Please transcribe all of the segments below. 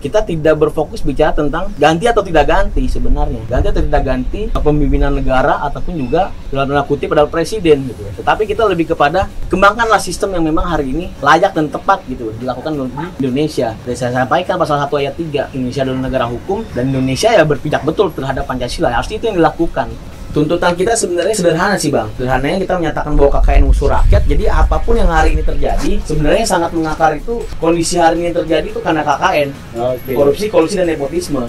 kita tidak berfokus bicara tentang ganti atau tidak ganti sebenarnya. Ganti atau tidak ganti pemimpinan negara ataupun juga dalam tanda kutip adalah presiden gitu. Tetapi kita lebih kepada kembangkanlah sistem yang memang hari ini layak dan tepat gitu dilakukan di Indonesia. Dan saya sampaikan pasal 1 ayat 3, Indonesia adalah negara hukum dan Indonesia ya berpijak betul terhadap Pancasila. Harus itu yang dilakukan. Tuntutan kita sebenarnya sederhana sih Bang. Sederhananya kita menyatakan bahwa KKN musuh rakyat. Jadi apapun yang hari ini terjadi, sebenarnya yang sangat mengakar itu kondisi hari ini yang terjadi itu karena KKN. Korupsi, kolusi, dan nepotisme.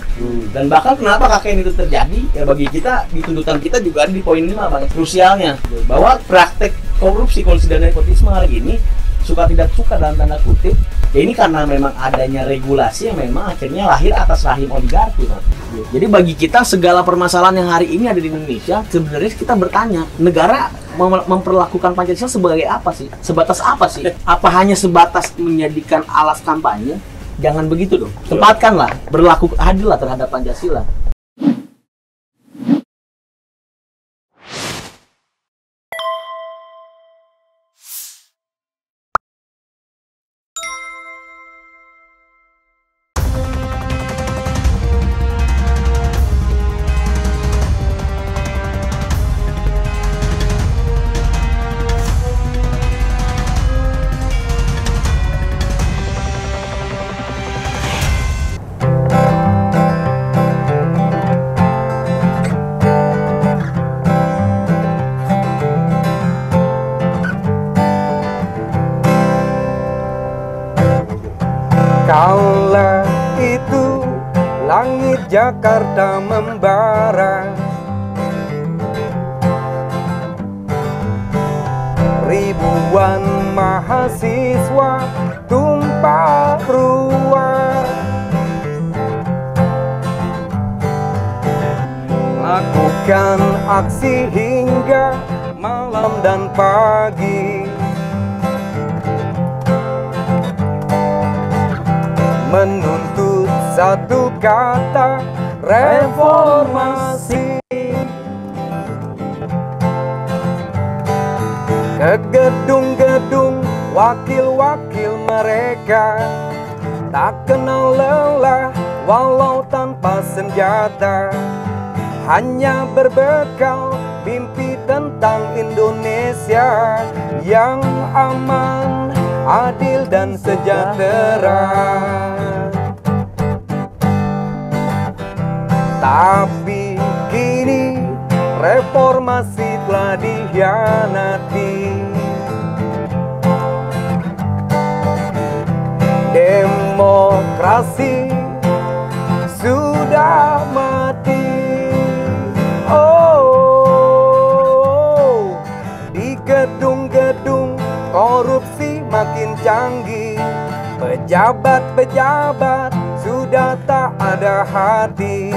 Dan bahkan kenapa KKN itu terjadi? Ya bagi kita, di tuntutan kita juga ada di poin 5 Bang, krusialnya. Bahwa praktek korupsi, kolusi, dan nepotisme hari ini suka tidak suka dalam tanda kutip, ya ini karena memang adanya regulasi yang memang akhirnya lahir atas rahim oligarki Bang. Jadi bagi kita segala permasalahan yang hari ini ada di Indonesia, sebenarnya kita bertanya, negara memperlakukan Pancasila sebagai apa sih? Sebatas apa sih? Apa hanya sebatas menjadikan alas kampanye? Jangan begitu dong. Tempatkanlah, berlaku adil lah terhadap Pancasila. Kala itu langit Jakarta membara, ribuan mahasiswa tumpah ruah, lakukan aksi hingga malam dan pagi, menuntut satu kata, reformasi. Ke gedung-gedung wakil-wakil mereka, tak kenal lelah walau tanpa senjata, hanya berbekal mimpi tentang Indonesia yang aman, adil dan sejahtera. Tapi kini reformasi telah dikhianati. Demokrasi sudah mati. Oh, di gedung-gedung korupsi makin canggih, pejabat-pejabat sudah tak ada hati.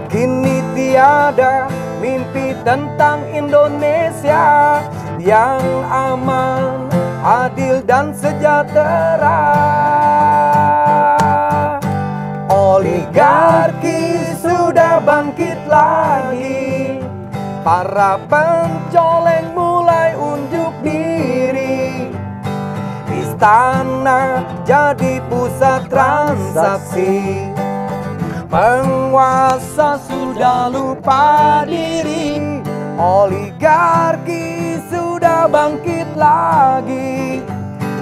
Kini tiada mimpi tentang Indonesia yang aman, adil dan sejahtera. Oligarki sudah bangkit lagi, para pencoleng mulai unjuk diri. Istana jadi pusat transaksi, penguasa sudah lupa diri. Oligarki sudah bangkit lagi,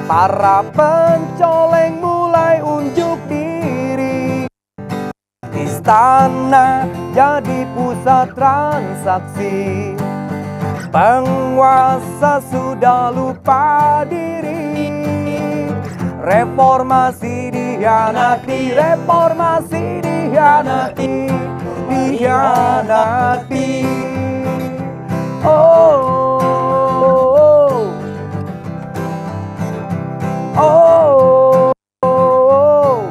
para pencoleng mulai unjuk diri. Istana jadi pusat transaksi, penguasa sudah lupa diri. Reformasi dikhianati, reformasi dikhianati, dikhianati. Oh, oh, oh,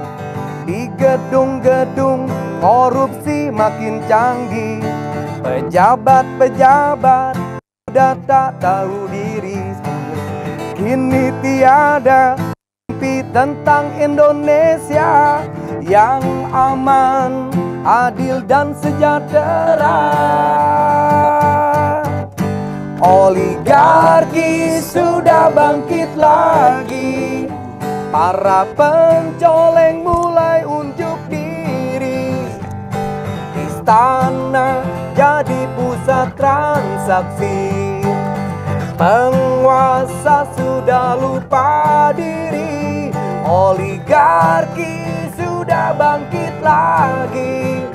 di gedung-gedung korupsi makin canggih, pejabat-pejabat sudah tak tahu diri. Kini tiada mimpi tentang Indonesia yang aman, adil dan sejahtera. Oligarki sudah bangkit lagi, para pencoleng mulai unjuk Istana jadi pusat transaksi, penguasa sudah lupa diri, oligarki sudah bangkit lagi,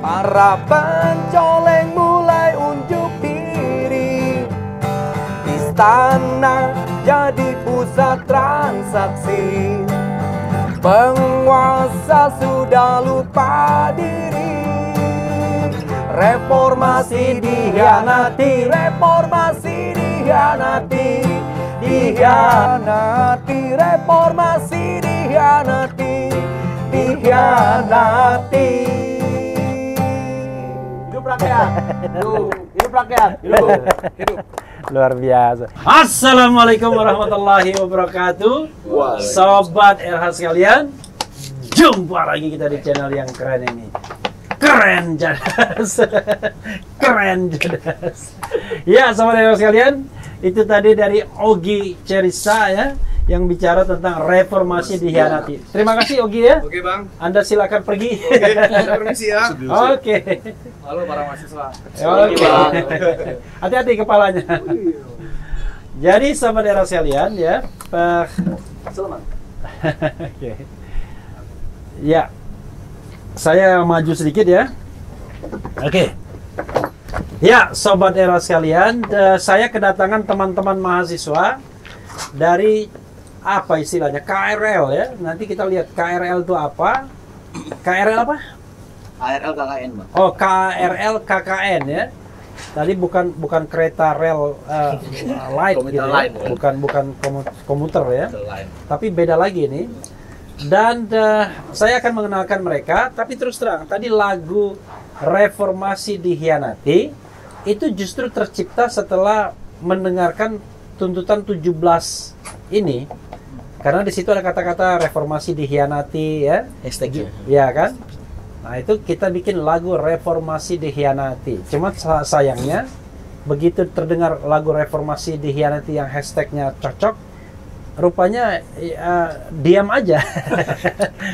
para pencoleng mulai unjuk diri. Istana jadi pusat transaksi, penguasa sudah lupa diri. Reformasi dikhianati, reformasi dikhianati, dikhianati, reformasi dikhianati, dikhianati. Hidup rakyat, hidup rakyat, hidup. Luar biasa. Assalamualaikum warahmatullahi wabarakatuh. Sobat RH sekalian, jumpa lagi kita di channel yang keren ini. Keren jadas. Keren jadas. Ya, sobat RH sekalian, itu tadi dari Ogi Cerisa ya, yang bicara tentang reformasi dikhianati. Terima kasih Ogi ya. Oke Bang. Anda silakan pergi. Oke, permisi ya. Oke. Halo para mahasiswa. Oke. Hati-hati kepalanya. Jadi sobat RH sekalian ya, Selamat. Oke. Ya, saya maju sedikit ya. Oke. Ya, sobat RH sekalian, saya kedatangan teman-teman mahasiswa dari apa istilahnya KRL ya. Nanti kita lihat KRL itu apa. KRL apa? ARL KKN, Bang. Oh, KRL KKN ya. Tadi bukan kereta rel light Komuter gitu ya. line, ya. Bukan komuter ya. Selain. Tapi beda lagi ini. Dan saya akan mengenalkan mereka, tapi terus terang tadi lagu Reformasi Dikhianati itu justru tercipta setelah mendengarkan tuntutan 17 ini. Karena di situ ada kata-kata reformasi dikhianati ya. Hashtagnya. Ya kan? Nah, itu kita bikin lagu Reformasi Dikhianati. Cuma sayangnya begitu terdengar lagu Reformasi Dikhianati yang hashtagnya cocok, rupanya diam aja.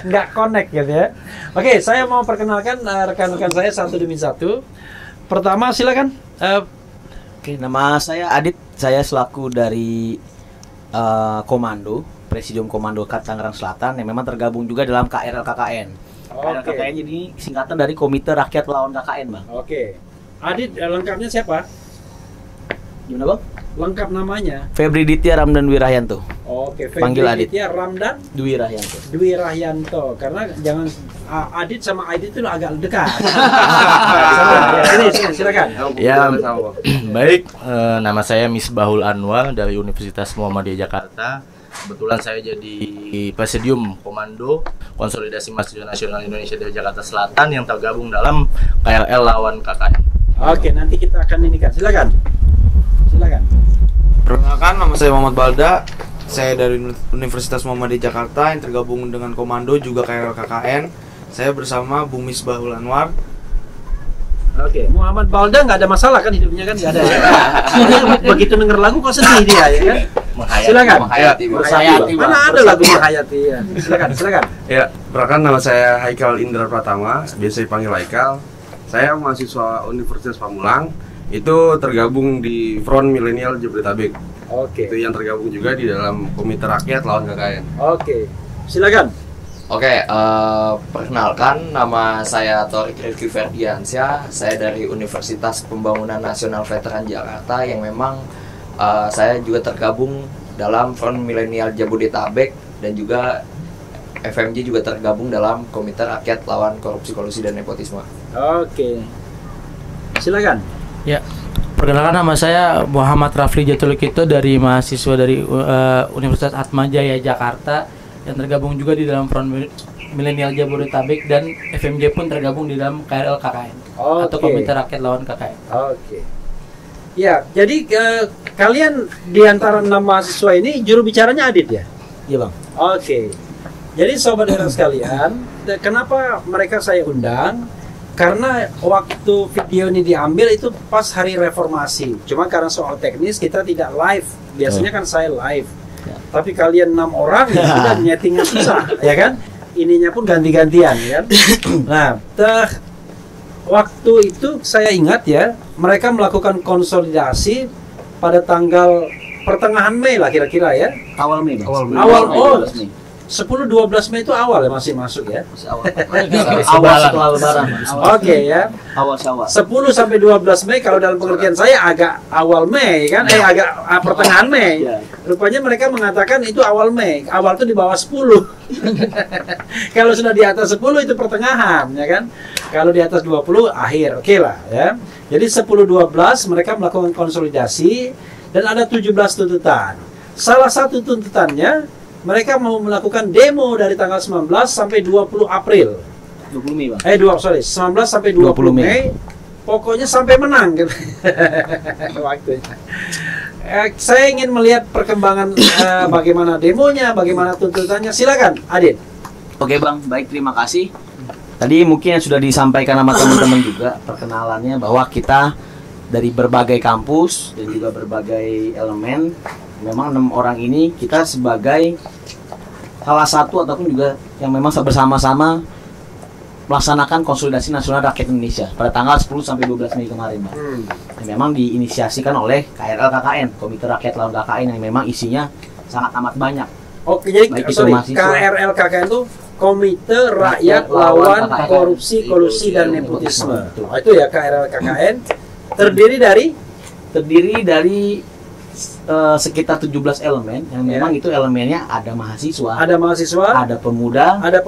Nggak connect gitu ya. Oke, saya mau perkenalkan rekan-rekan saya satu demi satu. Pertama silakan. Oke, nama saya Adit. Saya selaku dari Komando, Presidium Komando Tangerang Selatan yang memang tergabung juga dalam KRL KKN. KRL Oke. KKN ini singkatan dari Komite Rakyat Lawan KKN, Bang. Oke. Adit, lengkapnya siapa? Gimana, Bang? Lengkap namanya. Febri Ditya Ramdan Dwi Rahyanto. Oke, Panggil Adit. Ditya Ramdan Dwi Rahyanto. Dwi Rahyanto. Karena jangan Adit sama Adit itu agak dekat. Sini, silakan. Ya, baik. Nama saya Misbahul Anwar dari Universitas Muhammadiyah Jakarta. Kebetulan saya jadi Presidium Komando Konsolidasi Mahasiswa Nasional Indonesia dari Jakarta Selatan yang tergabung dalam KRL Lawan KKN. Oke, nanti kita akan ini kan. Silakan. Silakan. Perkenalkan, nama saya Muhammad Balda. Saya dari Universitas Muhammadiyah Jakarta yang tergabung dengan Komando juga KRL KKN. Saya bersama Bung Misbahul Anwar. Oke, Muhammad Balda nggak ada masalah kan hidupnya kan nggak ada. Ya? Begitu denger lagu kok sedih dia ya kan? Silakan. Menghayati, Bang. Mana ada lagu menghayati ya? Silakan. Ya, perkenalkan nama saya Haikal Indra Pratama, biasa dipanggil Haikal. Saya mahasiswa Universitas Pamulang, itu tergabung di Front Milenial Jabodetabek. Oke. Itu yang tergabung juga di dalam Komite Rakyat Lawan KKN. Oke. Silakan. Oke, perkenalkan nama saya Torik Rifki Ferdiansyah. Saya dari Universitas Pembangunan Nasional Veteran Jakarta yang memang saya juga tergabung dalam Front Milenial Jabodetabek dan juga FMJ juga tergabung dalam Komite Rakyat Lawan Korupsi, Kolusi, dan Nepotisme. Oke. Silakan. Ya, perkenalkan nama saya Muhammad Rafli Jatulukito dari mahasiswa dari Universitas Atmajaya Jakarta yang tergabung juga di dalam Front Milenial Jabodetabek dan FMJ pun tergabung di dalam KRL KKN atau Komite Rakyat Lawan KKN. Oke. Ya, jadi kalian di antara 6 mahasiswa ini juru bicaranya Adit ya? Iya, Bang. Oke. Jadi sobat RH sekalian, kenapa mereka saya undang? Karena waktu video ini diambil itu pas hari reformasi. Cuma karena soal teknis kita tidak live. Biasanya kan saya live. Tapi kalian 6 orang ya sudah nyetingnya susah, ya kan? Ininya pun ganti-gantian, ya kan? Nah, waktu itu saya ingat ya, mereka melakukan konsolidasi pada tanggal pertengahan Mei lah kira-kira ya. Awal Mei, Bang. Awal, oh. 12 Mei. 10-12 Mei itu awal ya, masih masuk ya. Masih awal. Awal setelah lebaran. Oke ya. Awal Syawal. 10 sampai 12 Mei kalau dalam pengertian saya agak awal Mei kan, agak pertengahan Mei. Iya. Rupanya mereka mengatakan itu awal Mei. Awal itu di bawah 10. Kalau sudah di atas 10 itu pertengahan ya kan. Kalau di atas 20 akhir. Oke lah ya. Jadi 10-12 mereka melakukan konsolidasi dan ada 17 tuntutan. Salah satu tuntutannya mereka mau melakukan demo dari tanggal 19 sampai 20 April. 20 Mei, Bang. 19 sampai 20 Mei. Pokoknya sampai menang gitu. Waktunya. Saya ingin melihat perkembangan bagaimana demonya, bagaimana tuntutannya. Silakan, Adin. Oke, Bang. Baik, terima kasih. Tadi mungkin yang sudah disampaikan sama teman-teman juga perkenalannya bahwa kita dari berbagai kampus dan juga berbagai elemen. Memang 6 orang ini kita sebagai salah satu ataupun juga yang memang bersama-sama melaksanakan konsolidasi nasional rakyat Indonesia pada tanggal 10 sampai 12 Mei kemarin, Bang. Yang memang diinisiasikan oleh KRL KKN, Komite Rakyat Lawan KKN, yang memang isinya sangat amat banyak. Oke, jadi Baik itu sorry, mahasiswa. KRL KKN itu Komite Rakyat Lawan Korupsi, Kolusi dan Nepotisme. Itu ya KRL KKN. Terdiri dari sekitar 17 elemen yang memang itu elemennya ada mahasiswa, ada pemuda, ada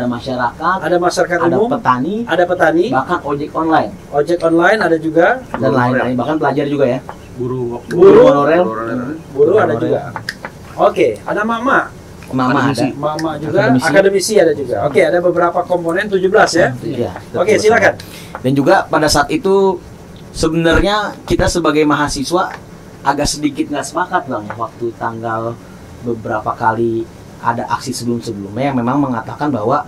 masyarakat, ada umum, petani, bahkan ojek online ada juga dan lain-lain, bahkan pelajar juga ya, guru ada juga. Oke, ada mama juga, akademisi ada juga. Oke, ada beberapa komponen 17 ya. Iya, oke, silakan. Dan juga pada saat itu sebenarnya kita sebagai mahasiswa agak sedikit nggak sepakat, Bang, waktu tanggal beberapa kali ada aksi sebelumnya yang memang mengatakan bahwa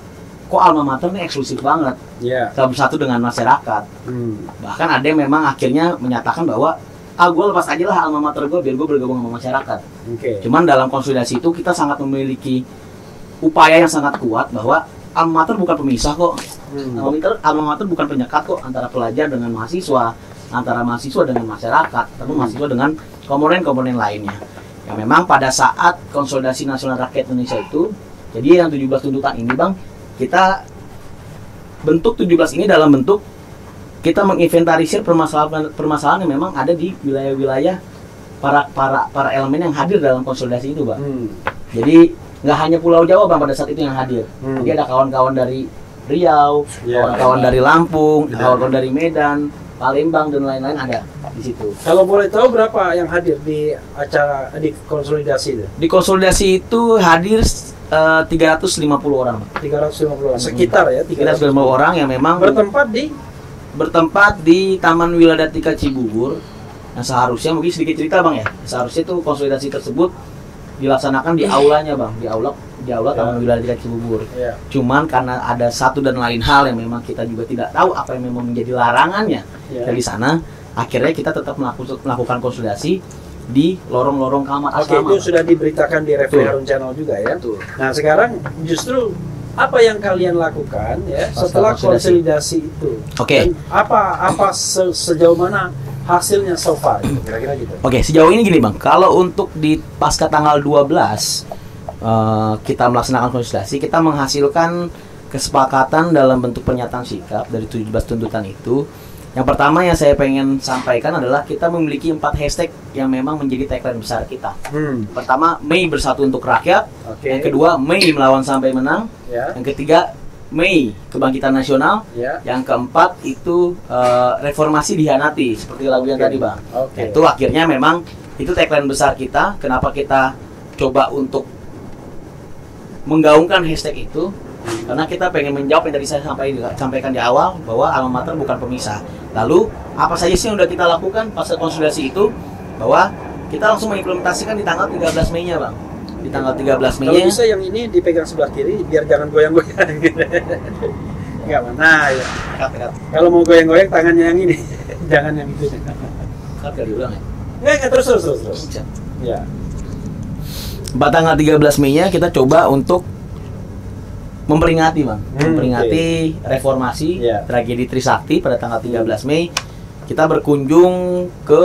kok alma mater ini eksklusif banget, satu dengan masyarakat. Bahkan ada yang memang akhirnya menyatakan bahwa gue lepas aja lah alma mater gue biar gue bergabung sama masyarakat. Cuman dalam konsolidasi itu kita sangat memiliki upaya yang sangat kuat bahwa alma mater bukan pemisah kok. Alma mater bukan penyekat kok antara pelajar dengan mahasiswa, antara mahasiswa dengan masyarakat, atau mahasiswa dengan komponen-komponen lainnya. Yang memang pada saat konsolidasi nasional rakyat Indonesia itu, jadi yang 17 tuntutan ini, Bang, kita bentuk 17 ini dalam bentuk kita menginventarisir permasalahan yang memang ada di wilayah-wilayah para elemen yang hadir dalam konsolidasi itu, Bang. Jadi nggak hanya Pulau Jawa, Bang, pada saat itu yang hadir. Jadi ada kawan-kawan dari Riau, kawan-kawan dari Lampung, kawan-kawan dari Medan, Palembang dan lain-lain ada di situ. Kalau boleh tahu berapa yang hadir di acara di konsolidasi itu? Di konsolidasi itu hadir 350 orang. 350 orang. Sekitar ya 350 orang yang memang bertempat di Taman Wiladatika Cibubur. Nah, seharusnya mungkin sedikit cerita, Bang, ya. Seharusnya itu konsolidasi tersebut dilaksanakan di aulanya, Bang, di aula Taman Wiladatika Cibubur. Cuman karena ada satu dan lain hal yang memang kita juga tidak tahu apa yang memang menjadi larangannya dari sana, akhirnya kita tetap melakukan konsolidasi di lorong-lorong kamar asrama. Oke, itu sudah diberitakan di Refli Harun Channel juga ya. Nah, sekarang justru apa yang kalian lakukan ya setelah konsolidasi itu? Dan apa sejauh mana hasilnya so far? Kira-kira gitu. Oke, sejauh ini gini, Bang. Kalau untuk di pasca tanggal 12 kita melaksanakan konsolidasi, kita menghasilkan kesepakatan dalam bentuk pernyataan sikap dari 17 tuntutan itu. Yang pertama yang saya pengen sampaikan adalah kita memiliki 4 hashtag yang memang menjadi tagline besar kita. Pertama, Mei bersatu untuk rakyat. Yang kedua, Mei melawan sampai menang. Yang ketiga, Mei kebangkitan nasional. Yang keempat itu reformasi dihianati, seperti lagu yang tadi, Bang. Itu akhirnya memang itu tagline besar kita. Kenapa kita coba untuk menggaungkan hashtag itu? Karena kita pengen menjawab yang tadi saya sampaikan di awal bahwa alma mater bukan pemisah. Lalu apa saja sih yang udah kita lakukan pasca konsolidasi itu, bahwa kita langsung mengimplementasikan di tanggal 13 Mei-nya, Bang. Di tanggal 13 Mei-nya. Kalau bisa yang ini dipegang sebelah kiri biar jangan goyang-goyang gitu. Enggak mana ya. Kalau mau goyang-goyang tangannya yang ini, jangan yang itu. Kali ulang ya. Enggak, terus. Ya. Tanggal 13 Mei-nya kita coba untuk memperingati bang, memperingati reformasi Iya. tragedi Trisakti pada tanggal 13 Mei. Kita berkunjung ke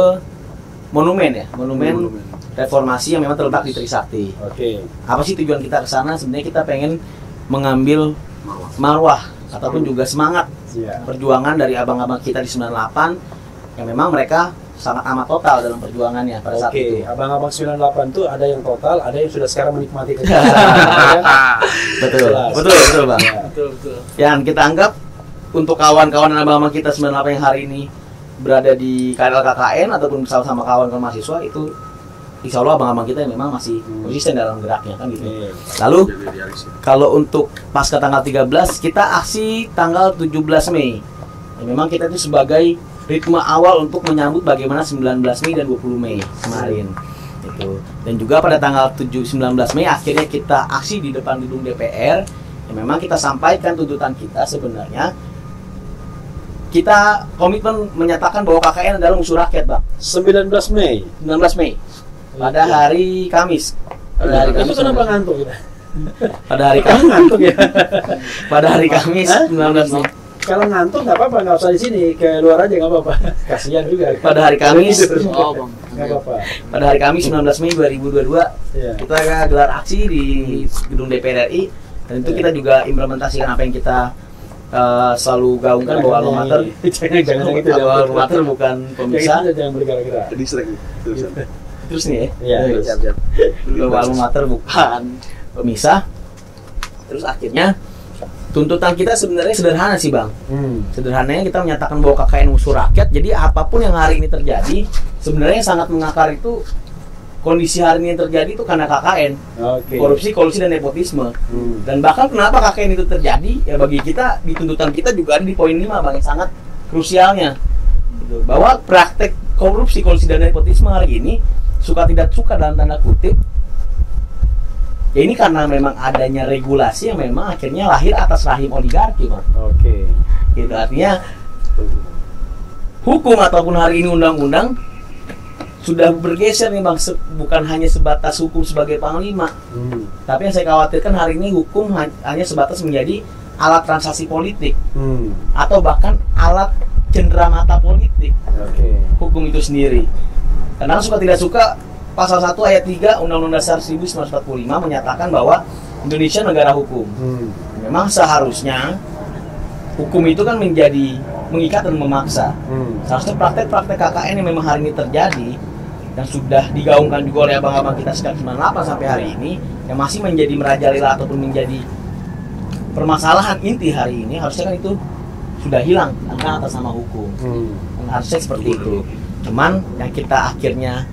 monumen ya, monumen reformasi yang memang terletak di Trisakti. Oke. Apa sih tujuan kita ke sana? Sebenarnya kita pengen mengambil marwah ataupun juga semangat Iya. perjuangan dari abang-abang kita di 98 yang memang mereka sangat amat total dalam perjuangannya pada saat Oke, itu. abang-abang 98 tuh ada yang total, ada yang sudah sekarang menikmati Betul, Jelas. betul bang. Ya. Yang kita anggap untuk kawan-kawan dan abang-abang kita 98 yang hari ini berada di KLKKN ataupun bersama-sama kawan-kawan mahasiswa itu insya Allah abang-abang kita yang memang masih konsisten dalam geraknya kan gitu. Iya. Lalu kalau untuk pasca tanggal 13 kita aksi tanggal 17 Mei. Ya, memang kita itu sebagai ritme awal untuk menyambut bagaimana 19 Mei dan 20 Mei kemarin. Itu. Dan juga pada tanggal 19 Mei akhirnya kita aksi di depan gedung DPR. Ya, memang kita sampaikan tuntutan kita sebenarnya. Kita komitmen menyatakan bahwa KKN adalah musuh rakyat, Bang. 19 Mei. 19 Mei. Pada hari Kamis. Pada hari Itu Kamis. kenapa ngantuk kita? Pada hari Kamu Kamis. ngantuk ya? Pada hari Kamis Hah? 19 Mei. Kalau ngantuk nggak apa-apa, nggak usah di sini, ke luar aja nggak apa-apa. Kasihan juga. Pada hari Kamis. Oh, Bang. Nggak apa-apa. Pada hari Kamis 19 Mei 2022 Iya. kita gelar aksi di gedung DPR RI dan itu kita juga implementasikan apa yang kita selalu gaungkan bahwa alma mater jangan gitu. bahwa alma mater bukan pemisah. Jangan bergerak-gerak. Terus nih ya. Iya, terus. Bahwa alma mater bukan pemisah. Terus akhirnya tuntutan kita sebenarnya sederhana sih, Bang. Sederhananya kita menyatakan bahwa KKN musuh rakyat. Jadi apapun yang hari ini terjadi, sebenarnya yang sangat mengakar itu kondisi hari ini yang terjadi itu karena KKN. Oke. Korupsi, kolusi dan nepotisme. Dan bahkan kenapa KKN itu terjadi? Ya bagi kita di tuntutan kita juga ada di poin 5, Bang, yang sangat krusialnya. Gitu. Bahwa praktek korupsi, kolusi dan nepotisme hari ini suka tidak suka dalam tanda kutip. Ya ini karena memang adanya regulasi yang memang akhirnya lahir atas rahim oligarki, Bang. Oke. Gitu artinya hukum ataupun hari ini undang-undang sudah bergeser nih, Bang, bukan hanya sebatas hukum sebagai panglima. Tapi yang saya khawatirkan hari ini hukum hanya sebatas menjadi alat transaksi politik atau bahkan alat cenderamata politik. Oke. Hukum itu sendiri. Karena suka tidak suka pasal 1 ayat 3 Undang-Undang Dasar 1945 menyatakan bahwa Indonesia negara hukum. Memang seharusnya hukum itu kan menjadi mengikat dan memaksa. Seharusnya praktek-praktek KKN yang memang hari ini terjadi yang sudah digaungkan juga oleh abang-abang kita sejak 98 sampai hari ini yang masih menjadi merajalela ataupun menjadi permasalahan inti hari ini, harusnya kan itu sudah hilang karena atas nama hukum. Harusnya seperti itu. Cuman yang kita akhirnya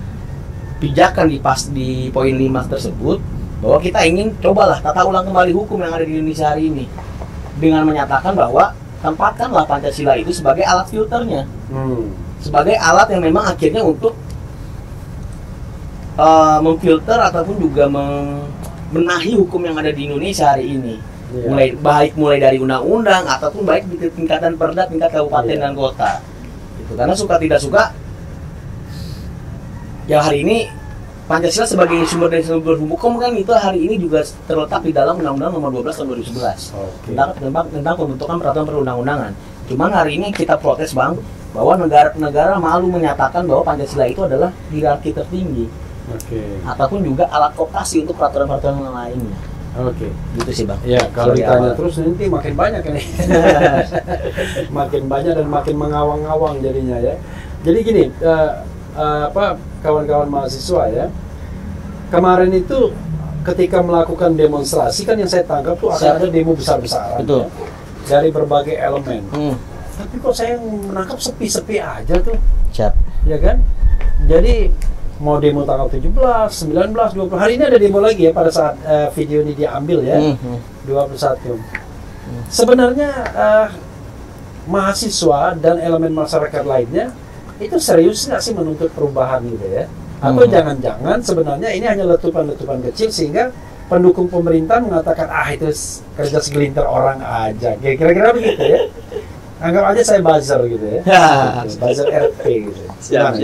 pijakan di poin 5 tersebut bahwa kita ingin cobalah tata ulang kembali hukum yang ada di Indonesia hari ini dengan menyatakan bahwa tempatkanlah Pancasila itu sebagai alat filternya, sebagai alat yang memang akhirnya untuk memfilter ataupun juga membenahi hukum yang ada di Indonesia hari ini. Mulai dari undang-undang ataupun baik di tingkatan perda, tingkat kabupaten dan kota. Gitu. Karena suka tidak suka ya hari ini Pancasila sebagai sumber dari sumber hukum kan itu hari ini juga terletak di dalam Undang-Undang Nomor 12 Tahun 2011 tentang pembentukan peraturan perundang-undangan. Cuman hari ini kita protes, Bang, bahwa negara malu menyatakan bahwa Pancasila itu adalah hierarki tertinggi. Ataupun juga alat kooptasi untuk peraturan-peraturan yang lainnya. Oke. Gitu sih, Bang. Ya, kalau Sebagai ditanya awal. terus nanti makin banyak ini. Makin banyak dan makin mengawang-awang jadinya ya. Jadi gini, kawan-kawan mahasiswa ya. Kemarin itu ketika melakukan demonstrasi kan yang saya tangkap tuh akan ada demo besar-besaran. Betul. Ya, dari berbagai elemen. Tapi kok saya menangkap sepi-sepi aja tuh. Siap. Ya kan? Jadi mau demo tanggal 17, 19, 20. Hari ini ada demo lagi ya pada saat video ini diambil ya. 21. Sebenarnya mahasiswa dan elemen masyarakat lainnya itu serius nggak sih menuntut perubahan gitu ya? Atau jangan-jangan sebenarnya ini hanya letupan-letupan kecil sehingga pendukung pemerintah mengatakan itu kerja segelintir orang aja. Kira-kira begitu ya? Anggap aja saya buzzer gitu ya. Buzzer RP gitu. Siap.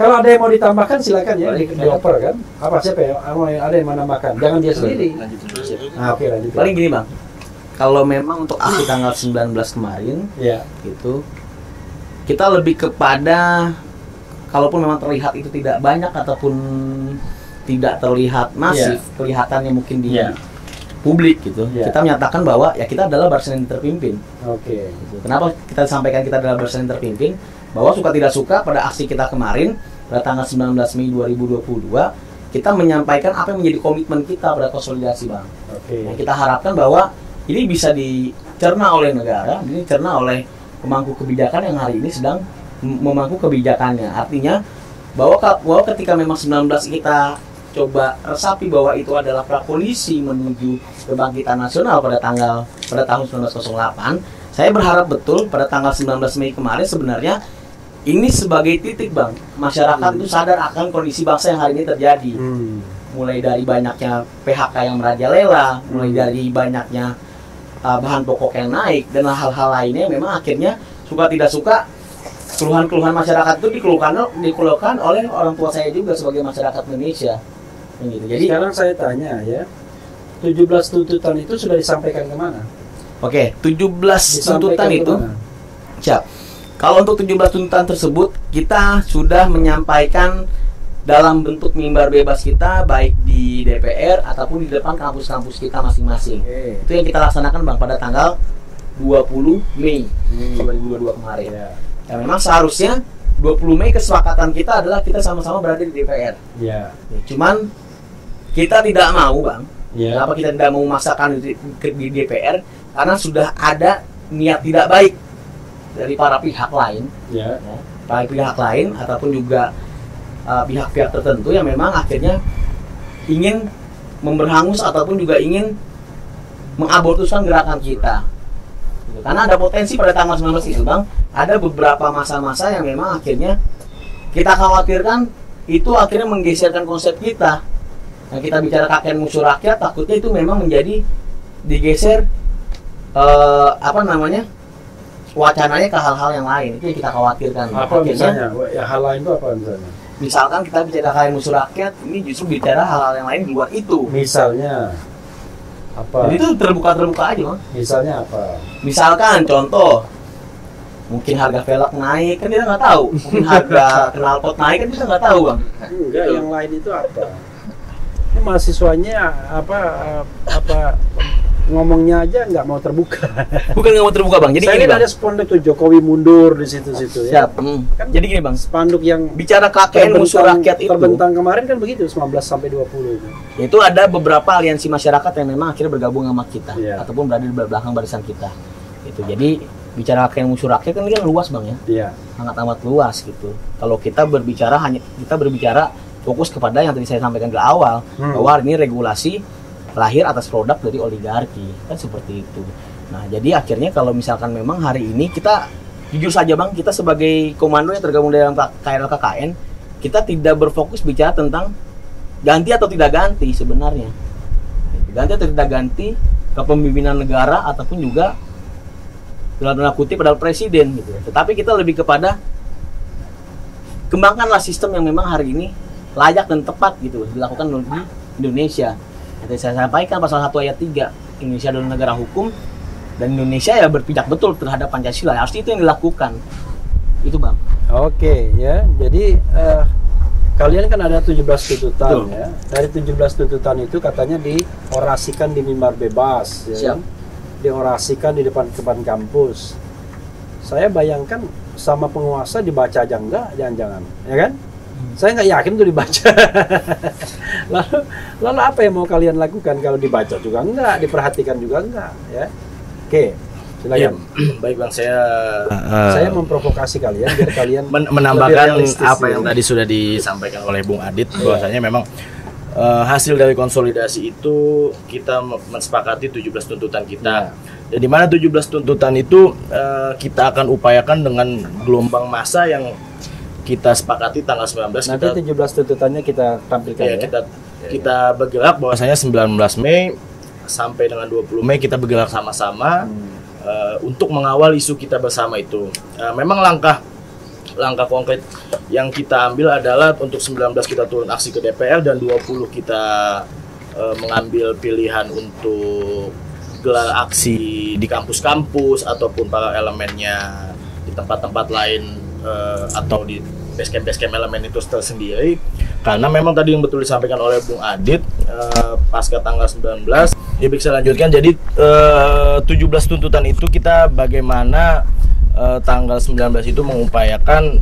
Kalau ada yang mau ditambahkan silakan ya dioper kan. Siapa ya? Ada yang mau nambahkan? Jangan dia sendiri. Lanjut dulu, siap. Oke, lanjut. Paling gini, Bang. kalau memang untuk aksi tanggal 19 kemarin, gitu, kita lebih kepada kalaupun memang terlihat itu tidak banyak ataupun tidak terlihat masif, kelihatannya mungkin di publik gitu. Kita menyatakan bahwa ya kita adalah barisan yang terpimpin. Gitu. Kenapa kita sampaikan kita adalah barisan yang terpimpin? Bahwa suka tidak suka pada aksi kita kemarin pada tanggal 19 Mei 2022 kita menyampaikan apa yang menjadi komitmen kita pada konsolidasi, Bang. Yang kita harapkan bahwa ini bisa dicerna oleh negara, ini dicerna oleh pemangku kebijakan yang hari ini sedang memangku kebijakannya. Artinya bahwa ketika memang 19 kita coba resapi bahwa itu adalah prakondisi menuju kebangkitan nasional pada tahun 1908, saya berharap betul pada tanggal 19 Mei kemarin sebenarnya ini sebagai titik, Bang, masyarakat itu sadar akan kondisi bangsa yang hari ini terjadi. Mulai dari banyaknya PHK yang merajalela, mulai dari banyaknya bahan pokok yang naik dan hal-hal lainnya, memang akhirnya suka tidak suka keluhan-keluhan masyarakat itu dikeluhkan oleh orang tua saya juga sebagai masyarakat Indonesia. Gitu. Jadi sekarang saya tanya ya, 17 tuntutan itu sudah disampaikan kemana? Oke, 17 tuntutan itu siap. Kalau untuk 17 tuntutan tersebut kita sudah menyampaikan dalam bentuk mimbar bebas kita baik di DPR ataupun di depan kampus-kampus kita masing-masing. Itu yang kita laksanakan, Bang, pada tanggal 20 Mei 2022 kemarin. Ya memang seharusnya 20 Mei kesepakatan kita adalah kita sama-sama berada di DPR. Cuman kita tidak mau, Bang. Kenapa kita tidak mau memaksakan di DPR? Karena sudah ada niat tidak baik dari para pihak lain, para pihak lain ataupun juga pihak-pihak tertentu yang memang akhirnya ingin memberhangus ataupun juga ingin mengabortuskan gerakan kita. Karena ada potensi pada tanggal 19 itu, Bang, ada beberapa masa-masa yang memang akhirnya kita khawatirkan itu akhirnya menggeserkan konsep kita. Nah, kita bicara KKN musuh rakyat, takutnya itu memang menjadi digeser wacananya ke hal-hal yang lain. Itu yang kita khawatirkan. Apa misalnya? Ya, hal lain itu apa misalnya? Misalkan kita bicara KKN musuh rakyat, ini justru bicara hal-hal yang lain di luar itu. Misalnya apa? Jadi itu terbuka aja, Bang. Misalnya apa? Misalkan contoh, mungkin harga velg naik, kan kita nggak tahu. Mungkin harga knalpot naik, kan kita nggak tahu, Bang. Enggak, yang lain itu apa? Ini mahasiswanya apa ngomongnya aja nggak mau terbuka. Bukan nggak mau terbuka, Bang. Jadi saya gini, Bang. ada spanduk tuh Jokowi mundur di situ-situ ya. Siap. Kan jadi gini, Bang. Spanduk yang bicara KKN musuh rakyat itu terbentang kemarin kan begitu 19 sampai 20 itu. Itu ada beberapa aliansi masyarakat yang memang akhirnya bergabung sama kita ataupun berada di belakang barisan kita. Itu. Jadi bicara KKN musuh rakyat kan ini kan luas, Bang, ya. Sangat amat luas gitu. Kalau kita berbicara fokus kepada yang tadi saya sampaikan di awal bahwa ini regulasi lahir atas produk dari oligarki, kan seperti itu. Nah, jadi akhirnya kalau misalkan memang hari ini kita jujur saja, Bang, kita sebagai komando yang tergabung dalam KRL-KKN, kita tidak berfokus bicara tentang ganti atau tidak ganti sebenarnya. Ganti atau tidak ganti kepemimpinan negara ataupun juga dalam tanda kutip adalah presiden gitu. Tetapi kita lebih kepada kembangkanlah sistem yang memang hari ini layak dan tepat gitu dilakukan di Indonesia. Yang saya sampaikan pasal 1 ayat 3, Indonesia adalah negara hukum dan Indonesia ya berpijak betul terhadap Pancasila. Harus itu yang dilakukan. Itu, Bang. Oke, ya. Jadi kalian kan ada 17 tuntutan ya. Dari 17 tuntutan itu katanya diorasikan di mimbar bebas ya. Diorasikan di depan kampus. Saya bayangkan sama penguasa dibaca aja enggak, jangan-jangan, ya kan? Saya nggak yakin itu dibaca. lalu apa yang mau kalian lakukan kalau dibaca juga enggak, diperhatikan juga enggak, ya? Oke, silakan. Baik, Bang, saya memprovokasi kalian biar kalian menambahkan apa yang tadi sudah disampaikan oleh Bung Adit bahwasanya memang hasil dari konsolidasi itu kita mensepakati 17 tuntutan kita. Dan di mana 17 tuntutan itu kita akan upayakan dengan gelombang massa yang kita sepakati tanggal 19. Nanti 17 tuntutannya kita tampilkan ya. Kita bergerak bahwasanya 19 Mei sampai dengan 20 Mei kita bergerak sama-sama untuk mengawal isu kita bersama itu. Memang langkah konkret yang kita ambil adalah untuk 19 kita turun aksi ke DPR dan 20 kita mengambil pilihan untuk gelar aksi di kampus-kampus ataupun para elemennya di tempat-tempat lain atau di basecamp elemen itu tersendiri, karena memang tadi yang betul disampaikan oleh Bung Adit, pasca tanggal 19 ya bisa lanjutkan. Jadi 17 tuntutan itu kita bagaimana tanggal 19 itu mengupayakan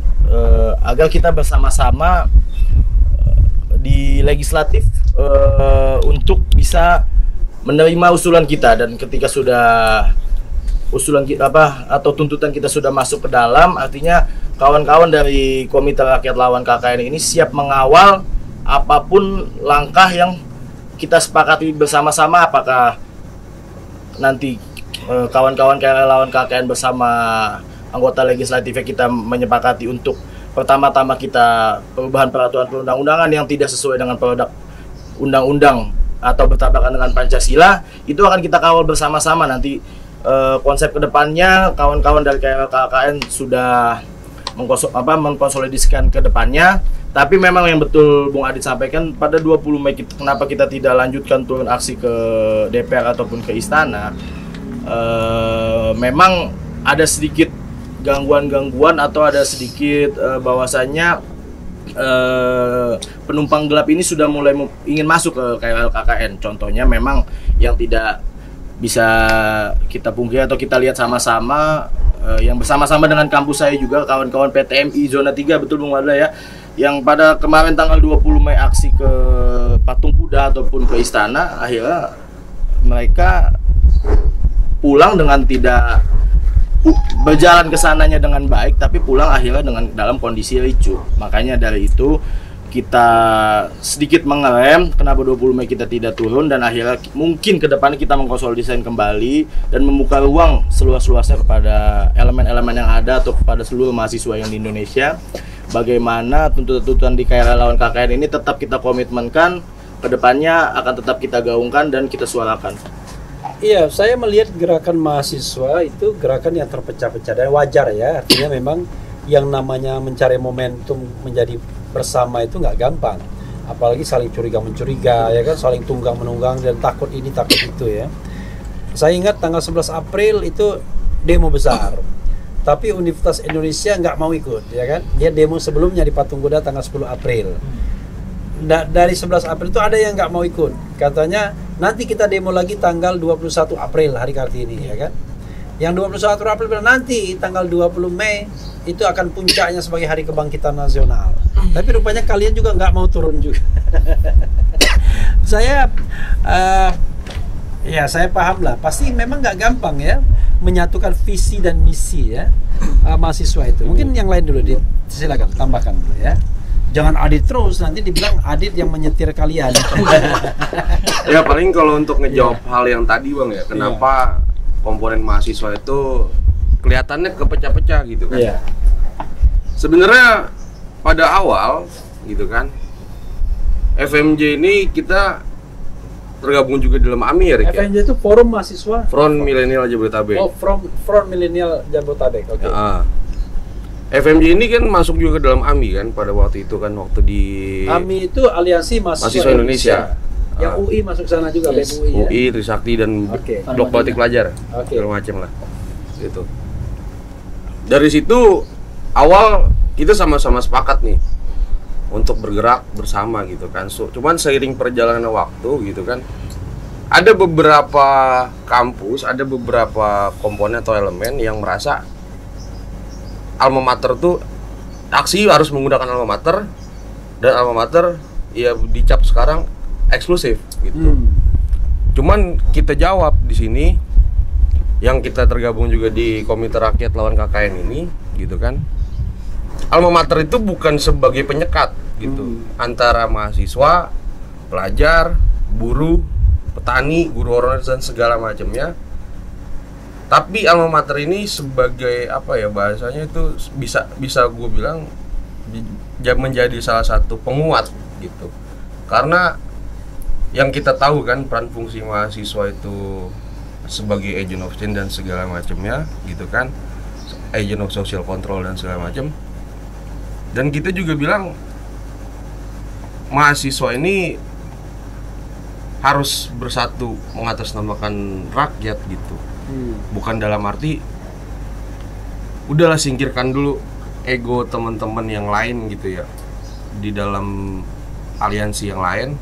agar kita bersama-sama di legislatif untuk bisa menerima usulan kita, dan ketika sudah usulan kita atau tuntutan kita sudah masuk ke dalam, artinya kawan-kawan dari Komite Rakyat Lawan KKN ini siap mengawal apapun langkah yang kita sepakati bersama-sama, apakah nanti kawan-kawan relawan KKN bersama anggota legislatifnya kita menyepakati untuk pertama-tama kita perubahan peraturan perundang-undangan yang tidak sesuai dengan produk undang-undang atau bertabrakan dengan Pancasila, itu akan kita kawal bersama-sama. Nanti konsep kedepannya kawan-kawan dari KKN sudah mengkonsolidasikan ke depannya. Tapi memang yang betul Bung Adit sampaikan, pada 20 Mei kenapa kita tidak lanjutkan turun aksi ke DPR ataupun ke Istana, memang ada sedikit gangguan-gangguan atau ada sedikit bahwasannya penumpang gelap ini sudah mulai ingin masuk ke KKN. Contohnya memang yang tidak bisa kita pungkiri atau kita lihat sama-sama, yang bersama-sama dengan kampus saya juga, kawan-kawan PTMI Zona 3, betul Bung Wadla ya, yang pada kemarin tanggal 20 Mei aksi ke Patung Kuda ataupun ke Istana, akhirnya mereka pulang dengan tidak berjalan ke sananya dengan baik, tapi pulang akhirnya dengan dalam kondisi ricuh. Makanya dari itu kita sedikit mengerem kenapa 20 Mei kita tidak turun, dan akhirnya mungkin ke depannya kita mengkonsolidasikan kembali dan membuka ruang seluas-luasnya kepada elemen-elemen yang ada atau kepada seluruh mahasiswa yang di Indonesia, bagaimana tuntutan di KRL lawan KKN ini tetap kita komitmenkan, ke depannya akan tetap kita gaungkan dan kita suarakan. Iya, saya melihat gerakan mahasiswa itu gerakan yang terpecah-pecah, dan wajar ya, artinya memang yang namanya mencari momentum menjadi bersama itu nggak gampang, apalagi saling curiga-mencuriga ya kan, saling tunggang-menunggang dan takut ini takut itu ya. Saya ingat tanggal 11 April itu demo besar, tapi Universitas Indonesia nggak mau ikut ya kan, dia demo sebelumnya di Patung Kuda tanggal 10 April. Dari 11 April itu ada yang nggak mau ikut, katanya nanti kita demo lagi tanggal 21 April hari Kartini ya kan. Yang 21 April bilang nanti tanggal 20 Mei itu akan puncaknya sebagai Hari Kebangkitan Nasional. Tapi rupanya kalian juga nggak mau turun juga. Saya paham lah, pasti memang nggak gampang ya menyatukan visi dan misi ya mahasiswa itu. Mungkin yang lain dulu, silakan tambahkan dulu ya. Jangan Adit terus, nanti dibilang Adit yang menyetir kalian. Ya paling kalau untuk ngejawab hal yang tadi Bang ya, kenapa komponen mahasiswa itu kelihatannya kepecah-pecah gitu kan. Sebenarnya pada awal gitu kan, FMJ ini kita tergabung juga dalam AMI ya, Rik. FMJ itu Forum Mahasiswa Front Milenial Jabodetabek. Oh, Front Milenial Jabodetabek. Oke. FMJ ini kan masuk juga ke dalam AMI kan pada waktu itu kan, waktu di AMI itu Aliansi Mahasiswa Indonesia. Yang UI masuk sana juga, BEM UI ya. UI, Trisakti dan Blok Politik Pelajar. Segala macam lah. Gitu. Dari situ awal kita sama-sama sepakat nih untuk bergerak bersama gitu kan. Cuman seiring perjalanan waktu gitu kan, ada beberapa kampus, ada beberapa komponen atau elemen yang merasa alma mater tuh aksi harus menggunakan alma mater, dan alma mater ya dicap sekarang eksklusif gitu. Cuman kita jawab di sini yang kita tergabung juga di Komite Rakyat Lawan KKN ini gitu kan. Alma mater itu bukan sebagai penyekat gitu antara mahasiswa, pelajar, buruh, petani, guru honorer dan segala macamnya. Tapi alma mater ini sebagai apa ya bahasanya itu bisa gue bilang menjadi salah satu penguat gitu. Karena yang kita tahu kan peran fungsi mahasiswa itu sebagai agent of change dan segala macamnya gitu kan, agent of social control dan segala macam. Dan kita juga bilang mahasiswa ini harus bersatu mengatasnamakan rakyat gitu. Bukan dalam arti udahlah singkirkan dulu ego teman-teman yang lain gitu ya di dalam aliansi yang lain.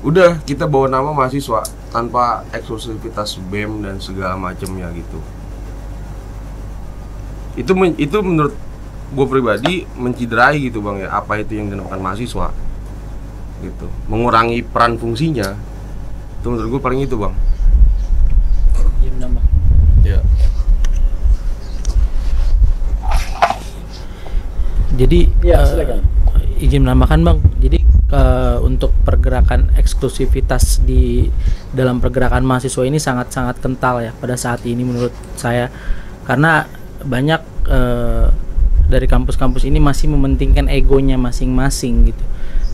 Udah kita bawa nama mahasiswa tanpa eksklusivitas BEM dan segala macamnya gitu. Itu menurut gue pribadi menciderai gitu bang ya, apa itu yang dinamakan mahasiswa gitu, mengurangi peran fungsinya. Itu menurut gue paling itu bang. Ya. Jadi Ya, silakan. izin menambahkan bang, jadi untuk pergerakan eksklusivitas di dalam pergerakan mahasiswa ini sangat-sangat kental ya pada saat ini menurut saya, karena banyak dari kampus-kampus ini masih mementingkan egonya masing-masing gitu,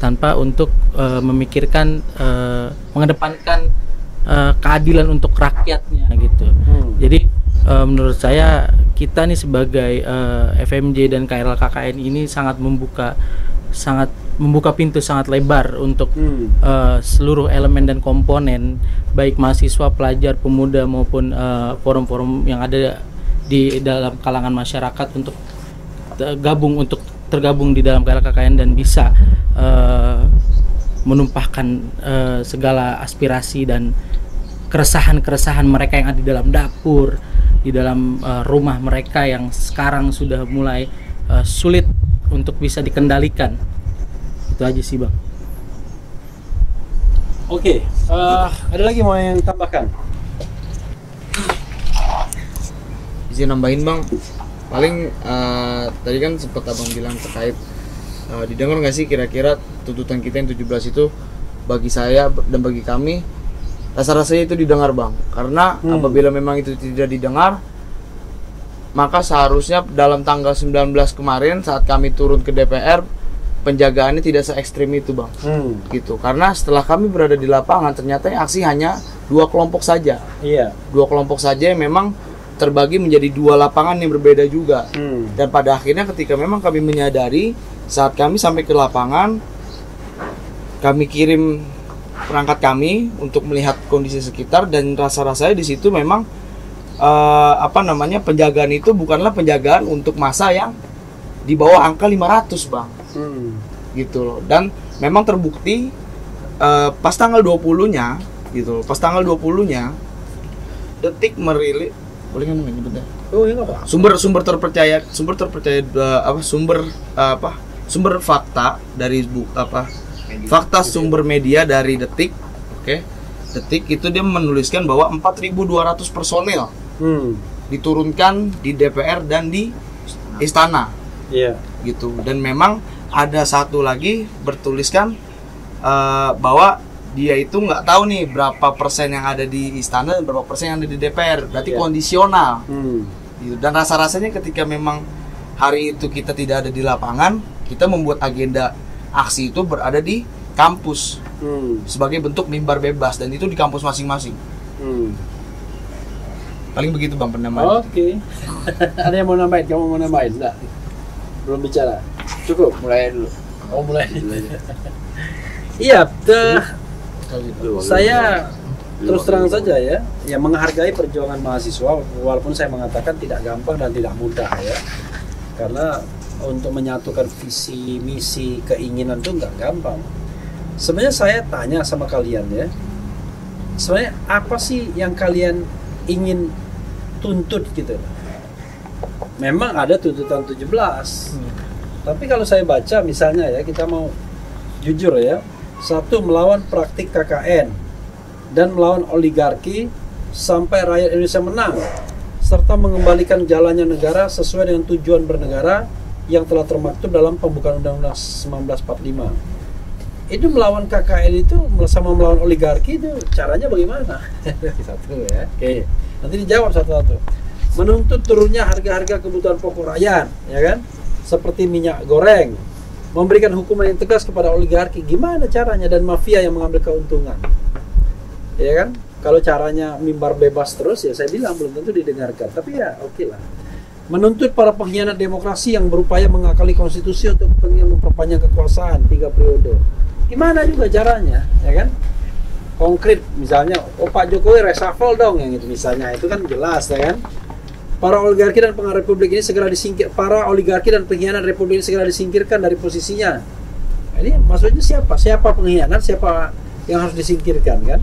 tanpa untuk memikirkan mengedepankan keadilan untuk rakyatnya gitu. Jadi menurut saya kita nih sebagai FMJ dan KRL-KKN ini sangat membuka pintu sangat lebar untuk seluruh elemen dan komponen, baik mahasiswa, pelajar, pemuda maupun forum-forum yang ada di dalam kalangan masyarakat untuk tergabung di dalam KRL-KKN dan bisa menumpahkan segala aspirasi dan keresahan-keresahan mereka yang ada di dalam dapur, di dalam rumah mereka yang sekarang sudah mulai sulit untuk bisa dikendalikan. Itu aja sih bang. Oke, ada lagi mau yang tambahkan? Izin nambahin bang, paling tadi kan sempat abang bilang terkait didengar nggak sih kira-kira tuntutan kita yang 17 itu, bagi saya dan bagi kami rasa-rasanya itu didengar bang, karena apabila memang itu tidak didengar, maka seharusnya dalam tanggal 19 kemarin saat kami turun ke DPR, penjagaannya tidak se ekstrim itu bang, gitu. Karena setelah kami berada di lapangan, ternyata yang aksi hanya 2 kelompok saja. Iya. 2 kelompok saja yang memang terbagi menjadi 2 lapangan yang berbeda juga. Dan pada akhirnya ketika memang kami menyadari, saat kami sampai ke lapangan, kami kirim perangkat kami untuk melihat kondisi sekitar, dan rasa-rasanya di situ memang penjagaan itu bukanlah penjagaan untuk masa yang di bawah angka 500 bang, gitu loh. Dan memang terbukti pas tanggal 20-nya gitu, pas tanggal 20-nya Detik merilis, boleh nggak nyebutnya? Oh iya nggak apa. Sumber fakta dari fakta sumber media dari Detik, oke. Detik itu dia menuliskan bahwa 4.200 personil diturunkan di DPR dan di istana, gitu. Dan memang ada satu lagi bertuliskan bahwa dia itu nggak tahu nih berapa persen yang ada di istana dan berapa persen yang ada di DPR, berarti kondisional, gitu. Dan rasa-rasanya ketika memang hari itu kita tidak ada di lapangan, kita membuat agenda aksi itu berada di kampus sebagai bentuk mimbar bebas, dan itu di kampus masing-masing. Paling begitu bang penambahan. Oke. Ada yang mau nambahin? Kamu mau nambahin? Enggak? Belum bicara? Cukup? Mulai dulu. Oh mulai dulu. Iya, saya terus terang saja ya, menghargai perjuangan mahasiswa, walaupun saya mengatakan tidak gampang dan tidak mudah ya, karena untuk menyatukan visi, misi, keinginan itu nggak gampang. Sebenarnya saya tanya sama kalian ya, sebenarnya apa sih yang kalian ingin tuntut gitu? Memang ada tuntutan 17, tapi kalau saya baca misalnya ya, kita mau jujur ya, 1, melawan praktik KKN dan melawan oligarki sampai rakyat Indonesia menang, serta mengembalikan jalannya negara sesuai dengan tujuan bernegara yang telah termaktub dalam pembukaan Undang-Undang 1945. Itu melawan KKN itu sama melawan oligarki itu caranya bagaimana? Satu ya. Oke. Nanti dijawab satu-satu. Menuntut turunnya harga-harga kebutuhan pokok rakyat, ya kan? Seperti minyak goreng. Memberikan hukuman yang tegas kepada oligarki. Gimana caranya, dan mafia yang mengambil keuntungan? Ya kan? Kalau caranya mimbar bebas terus ya saya bilang belum tentu didengarkan. Tapi ya oke lah. Menuntut para pengkhianat demokrasi yang berupaya mengakali konstitusi untuk kepentingan memperpanjang kekuasaan 3 periode. gimana juga caranya, ya kan? Konkret, misalnya, Pak Jokowi reshuffle dong, yang itu misalnya, itu kan jelas, ya kan? Para oligarki dan pengkhianat republik ini segera disingkirkan dari posisinya. Ini maksudnya siapa? Siapa pengkhianat? Siapa yang harus disingkirkan, kan?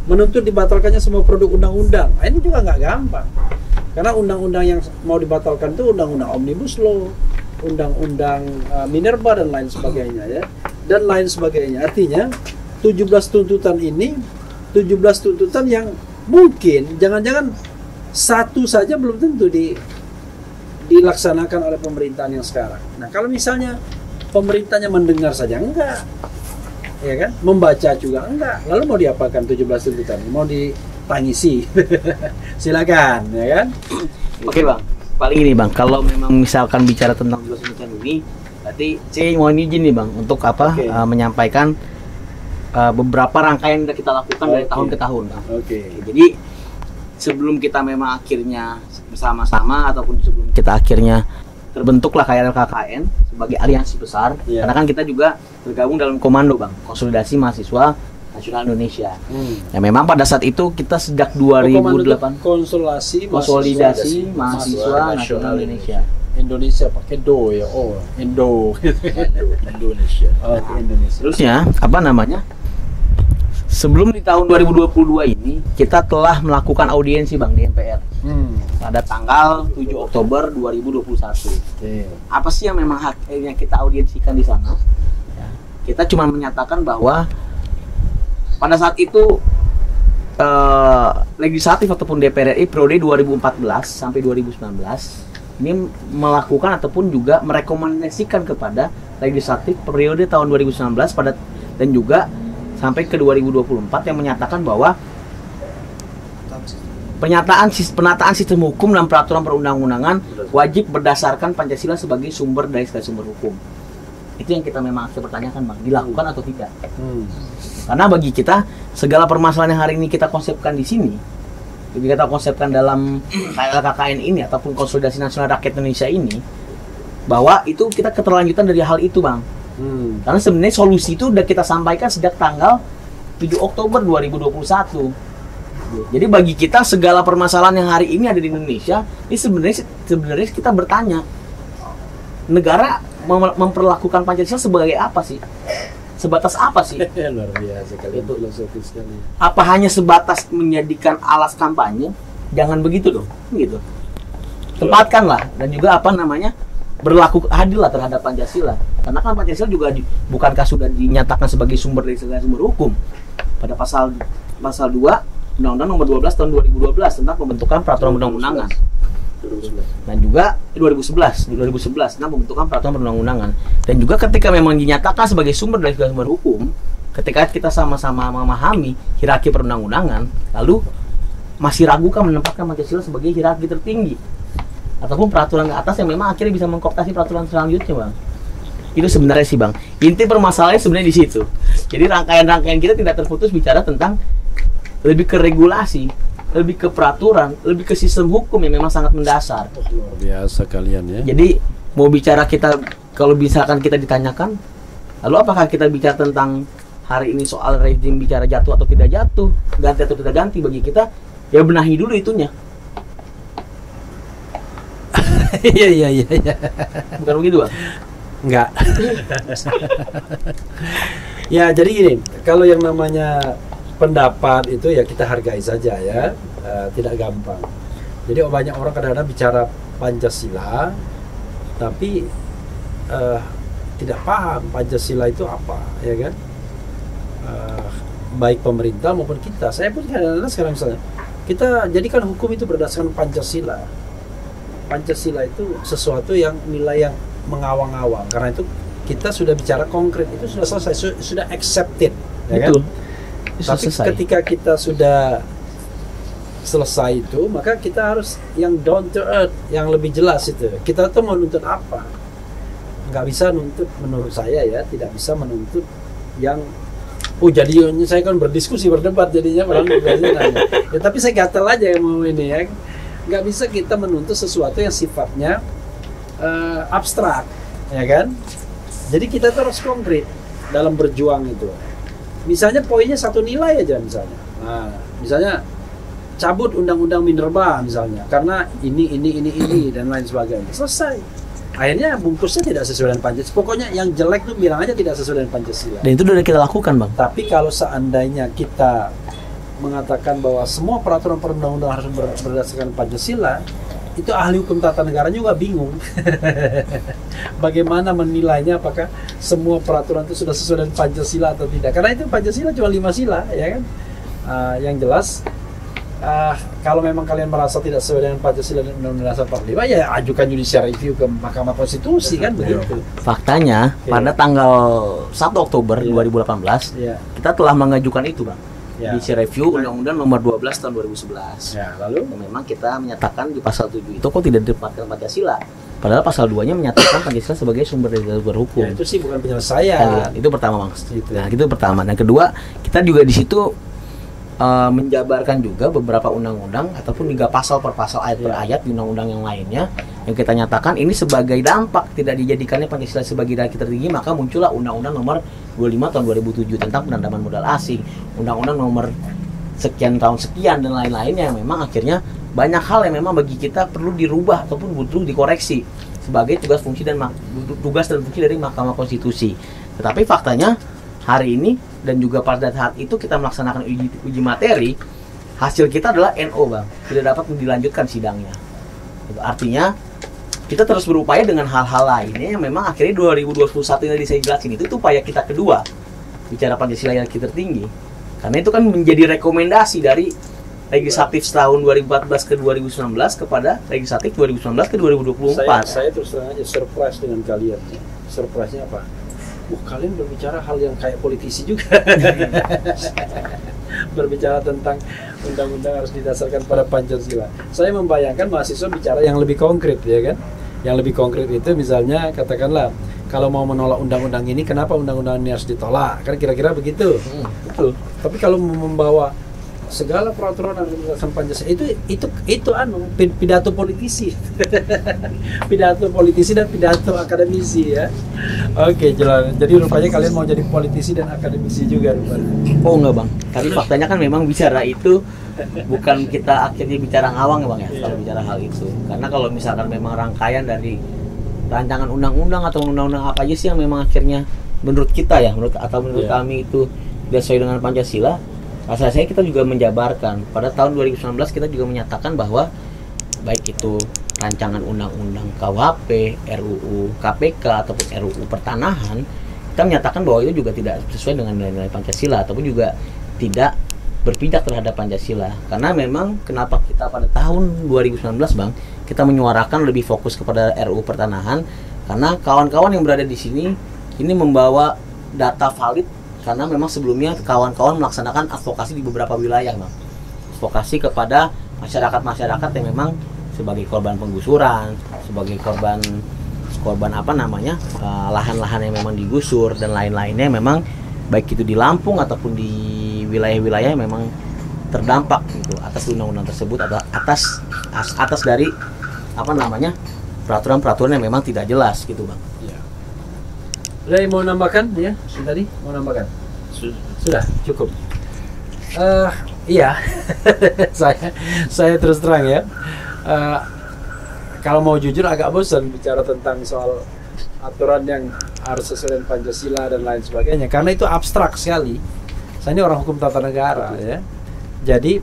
Menuntut dibatalkannya semua produk undang-undang. Nah, ini juga nggak gampang. Karena undang-undang yang mau dibatalkan itu undang-undang Omnibus Law, undang-undang Minerba dan lain sebagainya, ya. Dan lain sebagainya. Artinya 17 tuntutan ini 17 tuntutan yang mungkin jangan-jangan satu saja belum tentu dilaksanakan oleh pemerintahan yang sekarang. Nah, kalau misalnya pemerintahnya mendengar saja enggak, ya kan? Membaca juga enggak. Lalu mau diapakan 17 tuntutan? Mau ditangisi? Silakan, ya kan? Oke bang, paling ini bang, kalau memang misalkan bicara tentang 17 tuntutan ini, berarti saya mau izin nih bang untuk apa? Oke. Menyampaikan beberapa rangkaian yang kita lakukan dari Oke. tahun ke tahun bang. Oke. Jadi sebelum kita memang akhirnya bersama-sama ataupun sebelum kita akhirnya terbentuklah KLKKN sebagai aliansi besar, Iya. karena kan kita juga tergabung dalam komando bang, konsolidasi mahasiswa nasional Indonesia. Ya memang pada saat itu kita sejak 2008 konsolidasi mahasiswa nasional Indonesia. Indonesia pakai do ya, oh Indo. Indonesia. Oke, Indonesia. Terusnya apa namanya? Sebelum di tahun 2022 ini kita telah melakukan audiensi bang di MPR pada tanggal 7 Oktober 2021. Oke. Apa sih yang memang haknya kita audiensikan di sana? Ya, kita cuma menyatakan bahwa pada saat itu legislatif ataupun DPR RI periode 2014 sampai 2019 ini melakukan ataupun juga merekomendasikan kepada legislatif periode tahun 2019 pada dan juga sampai ke 2024 yang menyatakan bahwa penataan sistem hukum dan peraturan perundang-undangan wajib berdasarkan Pancasila sebagai sumber dari segala sumber hukum. Itu yang kita memang harus pertanyakan bang, dilakukan atau tidak? Karena bagi kita segala permasalahan yang hari ini kita konsepkan di sini, kita konsepkan dalam KLKKN ini ataupun Konsolidasi Nasional Rakyat Indonesia ini, bahwa itu kita keterlanjutan dari hal itu bang. Karena sebenarnya solusi itu udah kita sampaikan sejak tanggal 7 Oktober 2021. Jadi bagi kita segala permasalahan yang hari ini ada di Indonesia, ini sebenarnya kita bertanya, negara memperlakukan Pancasila sebagai apa sih? Sebatas apa sih? Luar biasa kali itu filosofis sekali. Apa hanya sebatas menjadikan alas kampanye? Jangan begitu dong, gitu. Tempatkanlah dan juga apa namanya? Berlaku adil lah terhadap Pancasila. Karena kan Pancasila juga bukankah sudah dinyatakan sebagai sumber dari segala sumber hukum pada pasal 2 Undang-Undang Nomor 12 Tahun 2012 tentang pembentukan peraturan perundang-undangan. Dan juga 2011 tentang pembentukan peraturan perundang-undangan. Dan juga ketika memang dinyatakan sebagai sumber dari segala sumber hukum, ketika kita sama-sama memahami hierarki perundang-undangan, lalu masih ragukah menempatkan Pancasila sebagai hierarki tertinggi ataupun peraturan ke atas yang memang akhirnya bisa mengkooptasi peraturan selanjutnya bang. Itu sebenarnya sih bang, inti permasalahannya sebenarnya di situ. Jadi rangkaian-rangkaian kita tidak terputus bicara tentang lebih ke regulasi, lebih ke peraturan, lebih ke sistem hukum yang memang sangat mendasar. Luar biasa kalian ya. Jadi mau bicara kita, kalau misalkan kita ditanyakan, lalu apakah kita bicara tentang hari ini soal rezim bicara jatuh atau tidak jatuh, ganti atau tidak ganti, bagi kita ya benahi dulu itunya. Iya. Bukan begitu bang? Enggak. Ya, jadi gini, kalau yang namanya pendapat itu ya kita hargai saja ya, tidak gampang. Jadi banyak orang kadang-kadang bicara Pancasila, tapi tidak paham Pancasila itu apa, ya kan? Baik pemerintah maupun kita. Saya pun kadang-kadang sekarang misalnya, kita jadikan hukum itu berdasarkan Pancasila. Pancasila itu sesuatu yang nilai yang mengawang-awang. Karena itu kita sudah bicara konkret, itu sudah selesai, sudah accepted, ya kan? Tapi ketika kita sudah selesai itu, maka kita harus yang down to earth, yang lebih jelas itu. Kita tuh mau nuntut apa? Nggak bisa nuntut, menurut saya ya, tidak bisa menuntut yang jadi saya kan berdiskusi, berdebat jadinya orang nanya. Ya, tapi saya gatel aja yang mau ini ya. Nggak bisa kita menuntut sesuatu yang sifatnya abstrak, ya kan? Jadi kita terus konkret. dalam berjuang itu. Misalnya poinnya satu nilai aja misalnya. Nah, misalnya cabut undang-undang minerba misalnya karena ini dan lain sebagainya. Selesai. Akhirnya bungkusnya tidak sesuai dengan Pancasila. Pokoknya yang jelek tuh bilang aja tidak sesuai dengan Pancasila. Dan itu udah kita lakukan, Bang. Tapi kalau seandainya kita mengatakan bahwa semua peraturan perundang-undangan harus berdasarkan Pancasila, itu ahli hukum tata negara juga bingung. Bagaimana menilainya apakah semua peraturan itu sudah sesuai dengan Pancasila atau tidak? Karena itu Pancasila cuma 5 sila, ya kan? Yang jelas, kalau memang kalian merasa tidak sesuai dengan Pancasila dan Undang-Undang Dasar 45, ya ajukan judicial review ke Mahkamah Konstitusi, kan begitu. Faktanya, pada tanggal 1 Oktober 2018, kita telah mengajukan itu, Bang. Judicial review Undang-Undang Nomor 12 tahun 2011. Lalu memang kita menyatakan di pasal 7 itu kok tidak ditempatkan Pancasila. Padahal pasal 2-nya menyatakan Pancasila sebagai sumber dari hukum. Ya, itu sih bukan penyelesaian. Itu pertama, Bang. Nah, itu pertama. Dan kedua, kita juga di situ menjabarkan juga beberapa undang-undang ataupun juga pasal per pasal, ayat per ayat di undang-undang yang lainnya yang kita nyatakan ini sebagai dampak tidak dijadikannya Pancasila sebagai nilai tertinggi, maka muncullah Undang-Undang Nomor 25 tahun 2007 tentang penanaman modal asing, Undang-Undang Nomor sekian tahun sekian dan lain-lainnya yang memang akhirnya banyak hal yang memang bagi kita perlu dirubah ataupun butuh dikoreksi sebagai tugas fungsi dan fungsi dari Mahkamah Konstitusi. Tetapi faktanya hari ini dan juga pada saat itu kita melaksanakan uji materi, hasil kita adalah NO, Bang, tidak dapat dilanjutkan sidangnya. Itu artinya kita terus berupaya dengan hal-hal lainnya yang memang akhirnya 2021 yang tadi saya jelasin itu upaya kita kedua bicara Pancasila yang tertinggi, karena itu kan menjadi rekomendasi dari legislatif tahun 2014 ke 2019 kepada legislatif 2019 ke 2024. Saya terus terang aja surprise dengan kalian. Surprise-nya apa? Kalian berbicara hal yang kayak politisi juga. Berbicara tentang undang-undang harus didasarkan pada Pancasila. Saya membayangkan mahasiswa bicara yang lebih konkret, ya kan? Yang lebih konkret itu misalnya katakanlah kalau mau menolak undang-undang ini, kenapa undang-undang ini harus ditolak? Kan kira-kira begitu. Betul. Tapi kalau membawa segala peraturan yang berdasarkan Pancasila itu pidato politisi. Pidato politisi dan pidato akademisi, ya. Oke, jelas. Jadi rupanya kalian mau jadi politisi dan akademisi juga rupanya. Oh enggak, Bang. Tapi faktanya kan memang bicara itu bukan kita akhirnya bicara ngawang, Bang, ya, kalau bicara hal itu. Karena kalau misalkan memang rangkaian dari rancangan undang-undang atau undang-undang apa aja sih yang memang akhirnya menurut kita ya, menurut kami itu tidak sesuai dengan Pancasila, saya kita juga menjabarkan pada tahun 2019 kita juga menyatakan bahwa baik itu rancangan undang-undang KUHP, RUU KPK ataupun RUU Pertanahan, kita menyatakan bahwa itu juga tidak sesuai dengan nilai-nilai Pancasila ataupun juga tidak berpijak terhadap Pancasila. Karena memang kenapa kita pada tahun 2019, Bang, kita menyuarakan lebih fokus kepada RUU Pertanahan karena kawan-kawan yang berada di sini ini membawa data valid. Karena memang sebelumnya kawan-kawan melaksanakan advokasi di beberapa wilayah, Bang. Advokasi kepada masyarakat-masyarakat yang memang sebagai korban penggusuran, sebagai korban lahan-lahan yang memang digusur dan lain-lainnya, memang baik itu di Lampung ataupun di wilayah-wilayah yang memang terdampak gitu atas undang-undang tersebut atau atas dari peraturan-peraturan yang memang tidak jelas gitu, Bang. Udah mau nambahkan ya? Tadi mau nambahkan? Sudah cukup. Iya, saya terus terang ya. Kalau mau jujur agak bosan bicara tentang soal aturan yang harus sesuai dengan Pancasila dan lain sebagainya, karena itu abstrak sekali. Saya ini orang hukum tata negara, ya. Jadi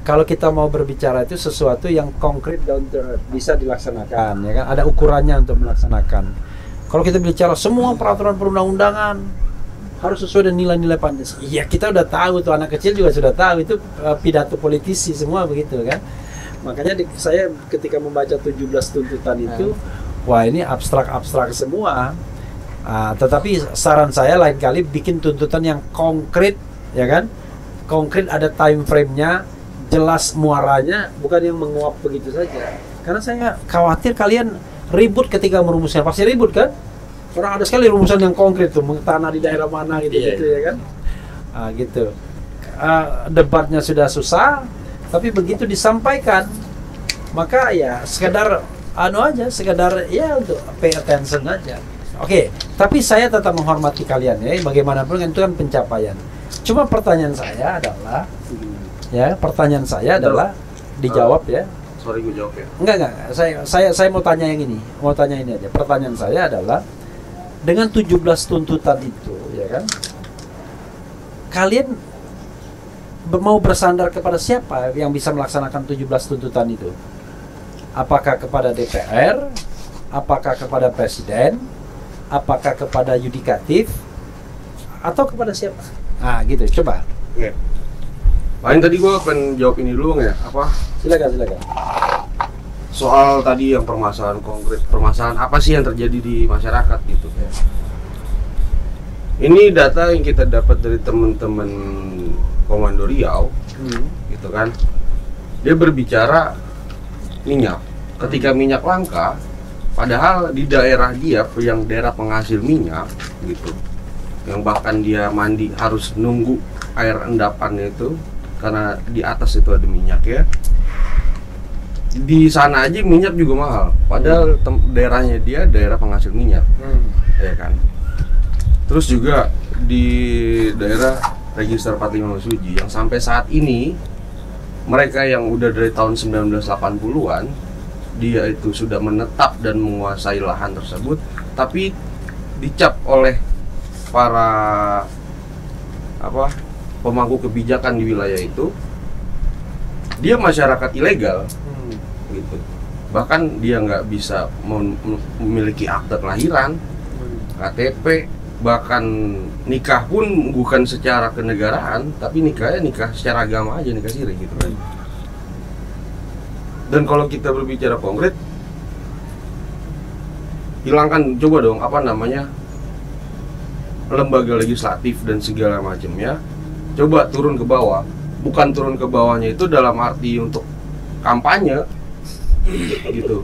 kalau kita mau berbicara itu sesuatu yang konkret dan bisa dilaksanakan, ya kan? Ada ukurannya untuk melaksanakan. Kalau kita bicara semua peraturan perundang-undangan harus sesuai dengan nilai-nilai Pancasila. Iya, kita udah tahu tuh, anak kecil juga sudah tahu itu pidato politisi semua begitu kan. Makanya saya ketika membaca 17 tuntutan itu, wah ini abstrak-abstrak semua. Tetapi saran saya lain kali bikin tuntutan yang konkret, ya kan? Konkret, ada time frame-nya, jelas muaranya, bukan yang menguap begitu saja. Karena saya khawatir kalian ribut ketika merumuskan, pasti ribut kan? Orang ada sekali rumusan yang konkret tuh, tanah di daerah mana gitu, ya kan? Gitu. Debatnya sudah susah, tapi begitu disampaikan, maka ya sekedar sekedar ya untuk pay attention aja. Oke, tapi saya tetap menghormati kalian ya. Bagaimanapun itu kan pencapaian. Cuma pertanyaan saya adalah dijawab ya. Sorry gue jawab ya. Enggak. Saya mau tanya yang ini. Mau tanya ini aja. Pertanyaan saya adalah dengan 17 tuntutan itu, ya kan? Kalian mau bersandar kepada siapa yang bisa melaksanakan 17 tuntutan itu? Apakah kepada DPR? Apakah kepada Presiden? Apakah kepada yudikatif? Atau kepada siapa? Nah, gitu. Coba. Oke. Paling tadi gue pengen jawab ini dulu nggak ya? Apa? Silakan. Soal tadi yang permasalahan konkret, permasalahan apa sih yang terjadi di masyarakat gitu ya. Ini data yang kita dapat dari teman-teman Komando Riau, gitu kan. Dia berbicara minyak. Ketika minyak langka, padahal di daerah dia yang daerah penghasil minyak gitu, yang bahkan dia mandi harus nunggu air endapannya itu karena di atas itu ada minyak ya. Di sana aja minyak juga mahal, padahal daerahnya dia daerah penghasil minyak, ya kan. Terus juga di daerah Register 45 Mesuji yang sampai saat ini mereka yang udah dari tahun 1980-an dia itu sudah menetap dan menguasai lahan tersebut, tapi dicap oleh para pemangku kebijakan di wilayah itu dia masyarakat ilegal gitu. Bahkan dia nggak bisa memiliki akte kelahiran, KTP, bahkan nikah pun bukan secara kenegaraan, tapi nikah secara agama aja, nikah siri gitu kan. Dan kalau kita berbicara konkret, hilangkan coba dong lembaga legislatif dan segala macamnya, coba turun ke bawah. Bukan turun ke bawahnya itu dalam arti untuk kampanye gitu.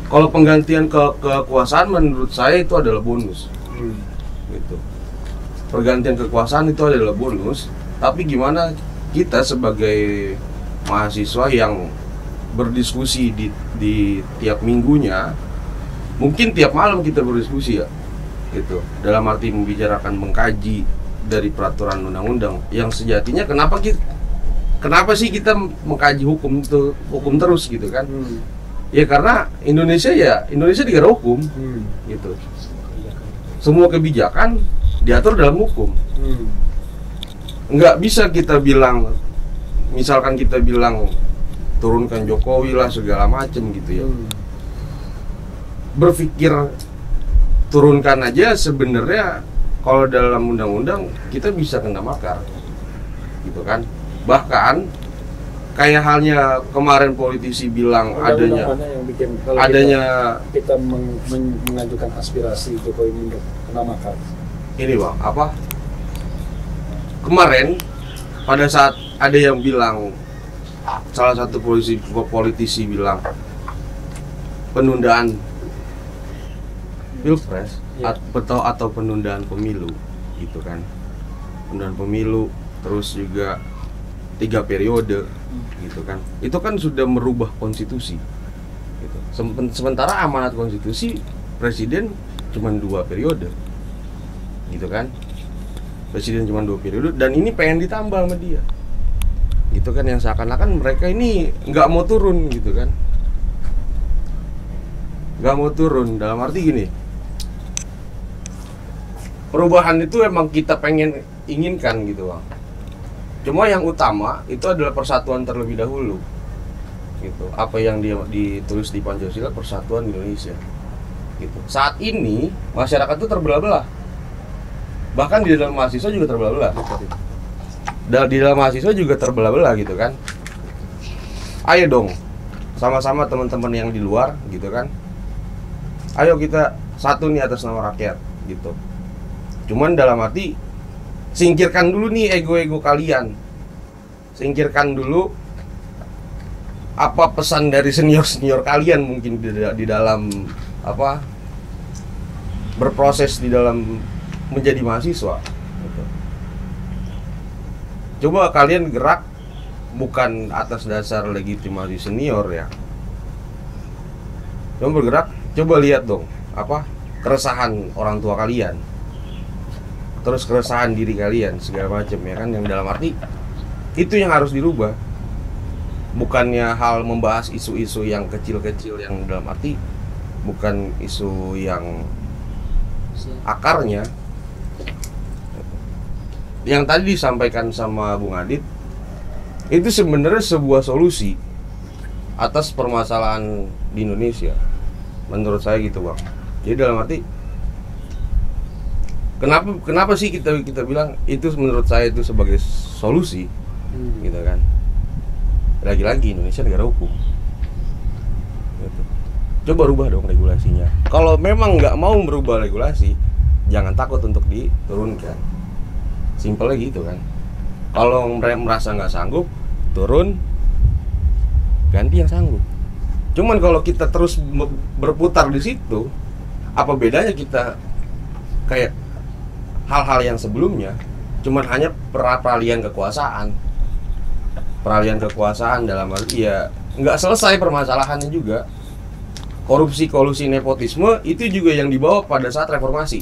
Kalau penggantian kekuasaan menurut saya itu adalah bonus gitu. Pergantian kekuasaan itu adalah bonus, tapi gimana kita sebagai mahasiswa yang berdiskusi di tiap minggunya, mungkin tiap malam kita berdiskusi ya gitu, dalam arti membicarakan, mengkaji dari peraturan undang-undang yang sejatinya kenapa sih kita mengkaji hukum terus gitu kan. Ya karena Indonesia negara hukum gitu. Semua kebijakan diatur dalam hukum. Nggak bisa kita bilang, misalkan kita bilang turunkan Jokowi lah segala macem gitu ya. Berpikir turunkan aja sebenarnya kalau dalam undang-undang kita bisa kena makar gitu kan. Bahkan kayak halnya kemarin politisi bilang adanya kita mengajukan aspirasi Jokowi mundur kena makar. Ini Bang, kemarin pada saat ada yang bilang, salah satu politisi bilang penundaan pilpres atau penundaan pemilu gitu kan, penundaan pemilu, terus juga 3 periode gitu kan, itu kan sudah merubah konstitusi gitu. Sementara amanat konstitusi presiden cuma 2 periode gitu kan, presiden cuma 2 periode, dan ini pengen ditambah sama dia gitu kan, yang seakan-akan mereka ini nggak mau turun gitu kan, nggak mau turun dalam arti gini, perubahan itu emang kita inginkan gitu Bang. Cuma yang utama itu adalah persatuan terlebih dahulu gitu. Apa yang dia ditulis di Pancasila, persatuan Indonesia gitu. Saat ini masyarakat itu terbelah-belah, bahkan di dalam mahasiswa juga terbelah-belah. Di dalam mahasiswa juga terbelah-belah gitu kan. Ayo dong, sama-sama teman-teman yang di luar gitu kan, ayo kita satu nih atas nama rakyat gitu. Cuman dalam arti singkirkan dulu nih ego-ego kalian, singkirkan dulu apa pesan dari senior-senior kalian mungkin di dalam berproses di dalam menjadi mahasiswa gitu. Coba kalian gerak bukan atas dasar legitimasi senior ya. Coba bergerak, coba lihat dong keresahan orang tua kalian, terus keresahan diri kalian segala macam ya kan, yang dalam arti itu yang harus dirubah, bukannya hal membahas isu-isu yang kecil-kecil yang dalam arti bukan isu yang akarnya. Yang tadi disampaikan sama Bung Adit itu sebenarnya sebuah solusi atas permasalahan di Indonesia, menurut saya gitu Bang. Jadi dalam arti kenapa sih kita bilang itu menurut saya itu sebagai solusi, gitu kan? Lagi-lagi Indonesia negara hukum. Gitu. Coba rubah dong regulasinya. Kalau memang nggak mau merubah regulasi, jangan takut untuk diturunkan. Simpelnya gitu kan. Kalau merasa nggak sanggup, turun, ganti yang sanggup. Cuman kalau kita terus berputar di situ, apa bedanya kita kayak hal-hal yang sebelumnya, cuman hanya peralihan kekuasaan dalam arti ya nggak selesai permasalahannya juga. Korupsi, kolusi, nepotisme itu juga yang dibawa pada saat reformasi.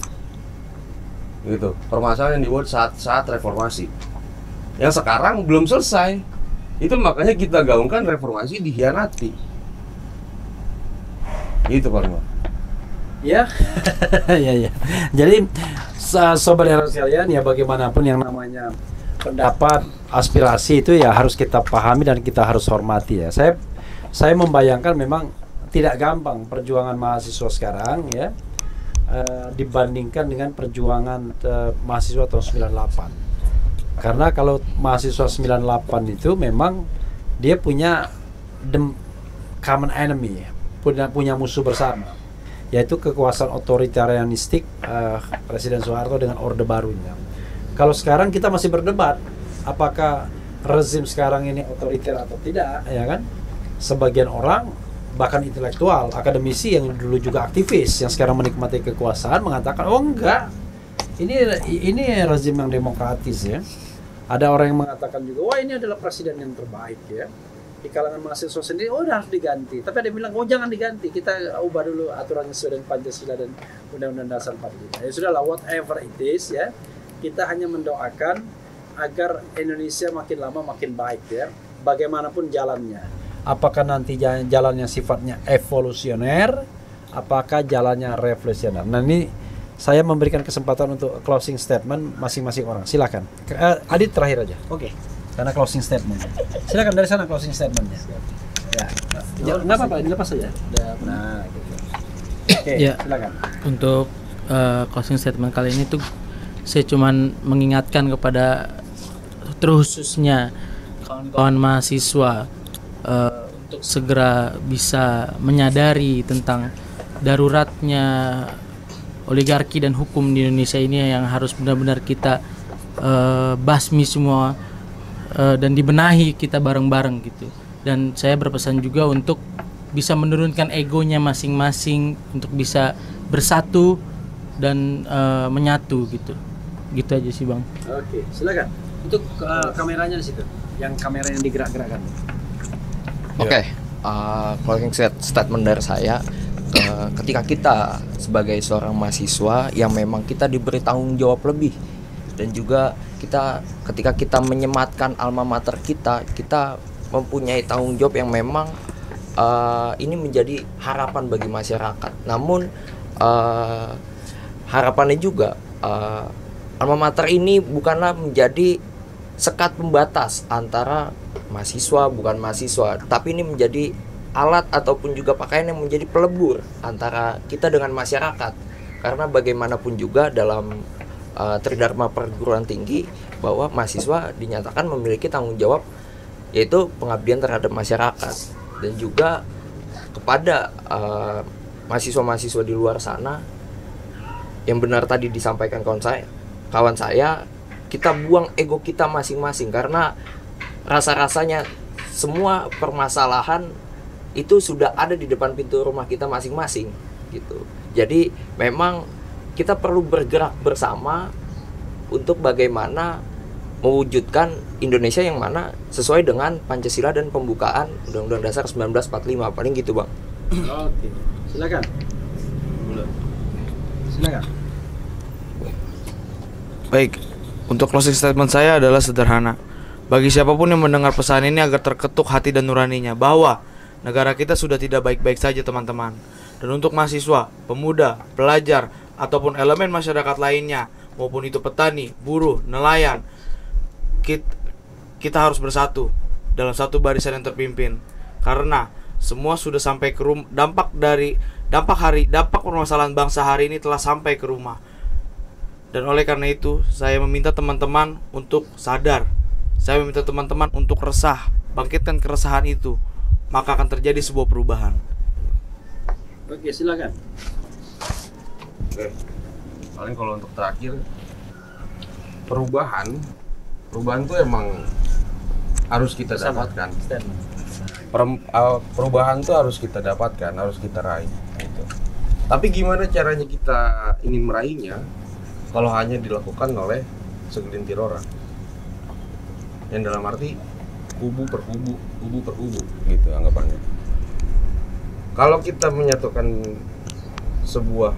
Gitu. Permasalahan yang dibuat saat reformasi. Yang sekarang belum selesai. Itu makanya kita gaungkan reformasi dikhianati. Gitu Pak Lima. Ya. Ya. Jadi sobat era sekalian, ya bagaimanapun yang namanya pendapat, aspirasi itu ya harus kita pahami dan kita harus hormati ya. Saya membayangkan memang tidak gampang perjuangan mahasiswa sekarang ya. Dibandingkan dengan perjuangan mahasiswa tahun 98. Karena kalau mahasiswa 98 itu memang dia punya common enemy, punya musuh bersama, yaitu kekuasaan otoritarianistik Presiden Soeharto dengan Orde Barunya. Kalau sekarang kita masih berdebat apakah rezim sekarang ini otoriter atau tidak, ya kan? Sebagian orang bahkan intelektual, akademisi yang dulu juga aktivis, yang sekarang menikmati kekuasaan mengatakan, oh enggak, ini rezim yang demokratis ya. Ada orang yang mengatakan juga, wah ini adalah presiden yang terbaik ya. Di kalangan mahasiswa sendiri, oh harus diganti. Tapi ada yang bilang, oh jangan diganti, kita ubah dulu aturannya sesuai dengan Pancasila dan Undang-Undang Dasar 45. Ya sudahlah, whatever it is ya, kita hanya mendoakan agar Indonesia makin lama makin baik ya, bagaimanapun jalannya. Apakah nanti jalannya sifatnya evolusioner, apakah jalannya revolusioner. Nah ini saya memberikan kesempatan untuk closing statement masing-masing orang. Silakan. Adit terakhir aja. Oke. Karena closing statement. Silakan dari sana closing statementnya. Ya. Nggak apa-apa, dilepas saja. Nah, gitu. Oke, ya, silakan. Untuk closing statement kali ini tuh saya cuman mengingatkan kepada terkhususnya kawan-kawan mahasiswa untuk segera bisa menyadari tentang daruratnya oligarki dan hukum di Indonesia ini yang harus benar-benar kita basmi semua dan dibenahi kita bareng-bareng gitu. Dan saya berpesan juga untuk bisa menurunkan egonya masing-masing untuk bisa bersatu dan menyatu gitu. Gitu aja sih Bang. Oke, silakan. Untuk kameranya di situ, yang kamera yang digerak-gerakkan. Oke, closing statement dari saya, ketika kita sebagai seorang mahasiswa yang memang kita diberi tanggung jawab lebih, dan juga ketika kita menyematkan alma mater kita mempunyai tanggung jawab yang memang ini menjadi harapan bagi masyarakat. Namun harapannya juga alma mater ini bukanlah menjadi sekat pembatas antara mahasiswa bukan mahasiswa, tapi ini menjadi alat ataupun juga pakaian yang menjadi pelebur antara kita dengan masyarakat. Karena bagaimanapun juga dalam Tridharma perguruan tinggi bahwa mahasiswa dinyatakan memiliki tanggung jawab, yaitu pengabdian terhadap masyarakat. Dan juga kepada mahasiswa-mahasiswa di luar sana yang benar tadi disampaikan kawan saya, kita buang ego kita masing-masing, karena rasa-rasanya semua permasalahan itu sudah ada di depan pintu rumah kita masing-masing gitu. Jadi memang kita perlu bergerak bersama untuk bagaimana mewujudkan Indonesia yang mana sesuai dengan Pancasila dan pembukaan Undang-Undang Dasar 1945, paling gitu Bang. Oke, silakan. Silakan. Baik, untuk closing statement saya adalah sederhana. Bagi siapapun yang mendengar pesan ini agar terketuk hati dan nuraninya bahwa negara kita sudah tidak baik-baik saja teman-teman. Dan untuk mahasiswa, pemuda, pelajar, ataupun elemen masyarakat lainnya, maupun itu petani, buruh, nelayan, kita harus bersatu dalam satu barisan yang terpimpin. Karena semua sudah sampai ke rumah. Dampak permasalahan bangsa hari ini telah sampai ke rumah. Dan oleh karena itu, saya meminta teman-teman untuk sadar. Saya meminta teman-teman untuk resah. Bangkitkan keresahan itu, maka akan terjadi sebuah perubahan. Oke, silakan. Oke. Paling kalau untuk terakhir, perubahan tuh emang harus kita dapatkan. Perubahan tuh harus kita dapatkan, harus kita raih gitu. Tapi gimana caranya kita ingin meraihnya kalau hanya dilakukan oleh segelintir orang? Yang dalam arti kubu per kubu gitu anggapannya. Kalau kita menyatukan sebuah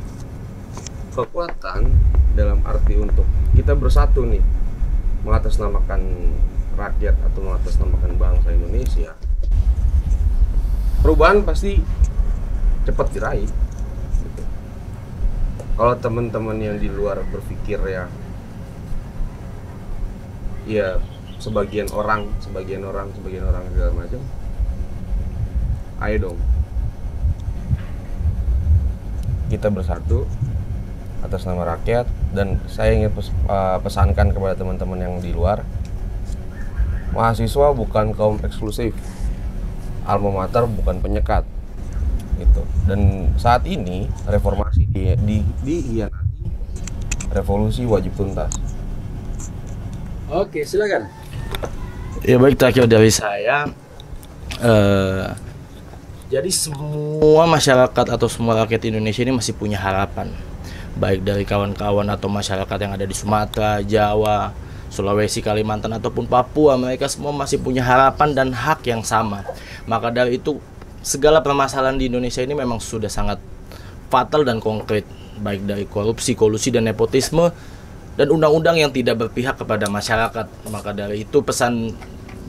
kekuatan dalam arti untuk kita bersatu nih mengatasnamakan rakyat atau mengatasnamakan bangsa Indonesia, perubahan pasti cepat diraih gitu. Kalau teman-teman yang di luar berpikir ya sebagian orang segala macam, ayo dong kita bersatu atas nama rakyat. Dan saya ingin pesankan kepada teman-teman yang di luar, mahasiswa bukan kaum eksklusif, alma mater bukan penyekat gitu. Dan saat ini reformasi dihianati, revolusi wajib tuntas. Oke, silakan. Ya baik, terakhir dari saya, jadi semua masyarakat atau semua rakyat Indonesia ini masih punya harapan, baik dari kawan-kawan atau masyarakat yang ada di Sumatera, Jawa, Sulawesi, Kalimantan ataupun Papua. Mereka semua masih punya harapan dan hak yang sama. Maka dari itu segala permasalahan di Indonesia ini memang sudah sangat fatal dan konkret, baik dari korupsi, kolusi dan nepotisme, dan undang-undang yang tidak berpihak kepada masyarakat. Maka dari itu pesan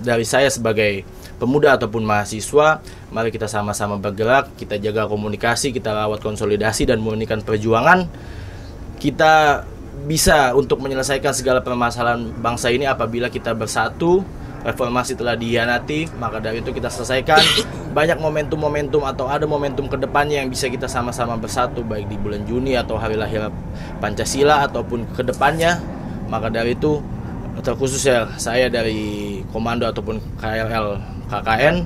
dari saya sebagai pemuda ataupun mahasiswa, mari kita sama-sama bergerak, kita jaga komunikasi, kita rawat konsolidasi dan memurnikan perjuangan. Kita bisa untuk menyelesaikan segala permasalahan bangsa ini apabila kita bersatu. Reformasi telah dihianati, maka dari itu kita selesaikan. Banyak momentum-momentum atau ada momentum kedepannya yang bisa kita sama-sama bersatu, baik di bulan Juni atau hari lahir Pancasila ataupun kedepannya. Maka dari itu, terkhusus saya dari Komando ataupun KRL KKN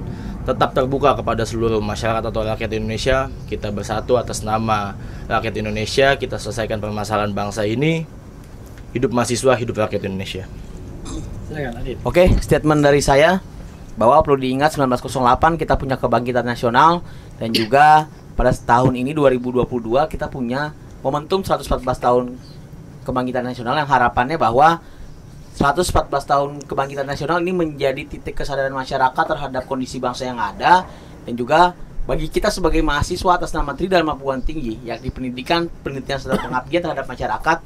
tetap terbuka kepada seluruh masyarakat atau rakyat Indonesia. Kita bersatu atas nama rakyat Indonesia, kita selesaikan permasalahan bangsa ini. Hidup mahasiswa, hidup rakyat Indonesia. Oke, statement dari saya bahwa perlu diingat 1908 kita punya kebangkitan nasional, dan juga pada tahun ini 2022 kita punya momentum 114 tahun kebangkitan nasional, yang harapannya bahwa 114 tahun kebangkitan nasional ini menjadi titik kesadaran masyarakat terhadap kondisi bangsa yang ada, dan juga bagi kita sebagai mahasiswa atas nama Tridharma Perguruan Tinggi, yakni pendidikan serta pengabdian terhadap masyarakat,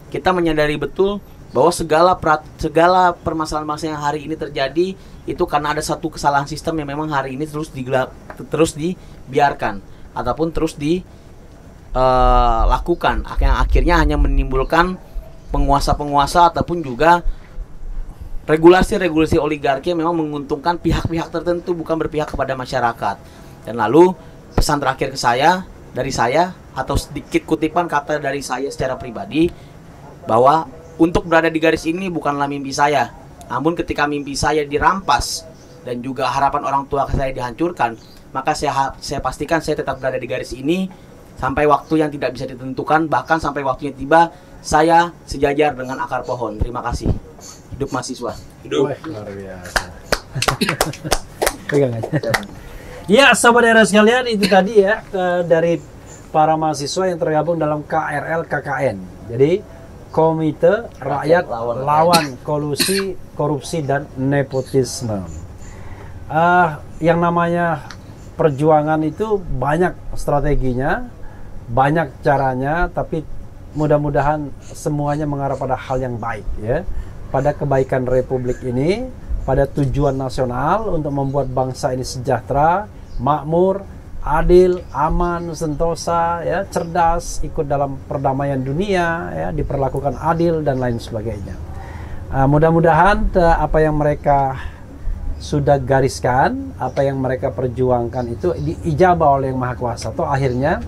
kita menyadari betul bahwa segala permasalahan bangsa yang hari ini terjadi itu karena ada satu kesalahan sistem yang memang hari ini terus dibiarkan ataupun terus dilakukan, yang akhirnya hanya menimbulkan penguasa-penguasa ataupun juga regulasi-regulasi oligarki yang memang menguntungkan pihak-pihak tertentu, bukan berpihak kepada masyarakat. Dan lalu pesan terakhir dari saya atau sedikit kutipan kata dari saya secara pribadi, bahwa untuk berada di garis ini bukanlah mimpi saya, namun ketika mimpi saya dirampas dan juga harapan orang tua saya dihancurkan, maka saya pastikan saya tetap berada di garis ini sampai waktu yang tidak bisa ditentukan, bahkan sampai waktunya tiba saya sejajar dengan akar pohon. Terima kasih. Hidup mahasiswa. Hidup. Luar biasa. Pegang aja. Ya, sobat era sekalian, itu tadi ya dari para mahasiswa yang tergabung dalam KRL KKN. Jadi Komite Rakyat Lawan Kolusi, Korupsi dan Nepotisme. Yang namanya perjuangan itu banyak strateginya, banyak caranya, tapi mudah-mudahan semuanya mengarah pada hal yang baik ya, pada kebaikan Republik ini, pada tujuan nasional untuk membuat bangsa ini sejahtera, makmur, adil, aman, sentosa, ya, cerdas, ikut dalam perdamaian dunia, ya, diperlakukan adil dan lain sebagainya. Mudah-mudahan apa yang mereka sudah gariskan, apa yang mereka perjuangkan itu diijabah oleh Yang Maha Kuasa. Toh akhirnya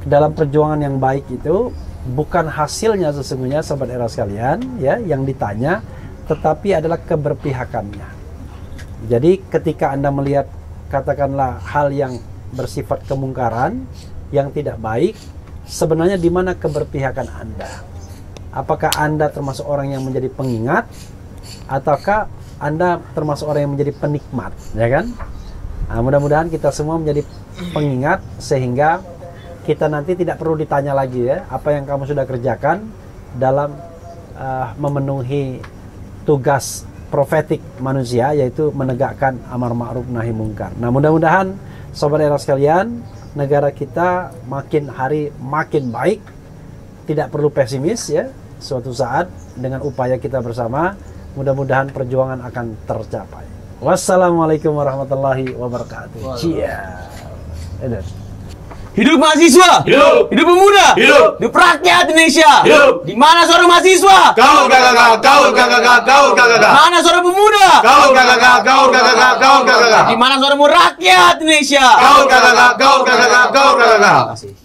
dalam perjuangan yang baik itu bukan hasilnya sesungguhnya Sobat Era sekalian ya yang ditanya, tetapi adalah keberpihakannya. Jadi ketika Anda melihat katakanlah hal yang bersifat kemungkaran, yang tidak baik, sebenarnya di mana keberpihakan Anda? Apakah Anda termasuk orang yang menjadi pengingat, ataukah Anda termasuk orang yang menjadi penikmat, ya kan? Nah, mudah-mudahan kita semua menjadi pengingat sehingga kita nanti tidak perlu ditanya lagi ya apa yang kamu sudah kerjakan dalam memenuhi tugas profetik manusia, yaitu menegakkan amar ma'ruf nahi mungkar. Nah, mudah-mudahan Sobat Era sekalian, negara kita makin hari makin baik, tidak perlu pesimis ya. Suatu saat dengan upaya kita bersama, mudah-mudahan perjuangan akan tercapai. Wassalamualaikum warahmatullahi wabarakatuh. Hidup mahasiswa! Hidup! Hidup pemuda! Hidup! Hidup rakyat Indonesia! Hidup! Di mana suara mahasiswa? Kau kakak. Mana suara pemuda? Kau kakak. Di mana suara rakyat Indonesia? Kau kakak. Terima kasih.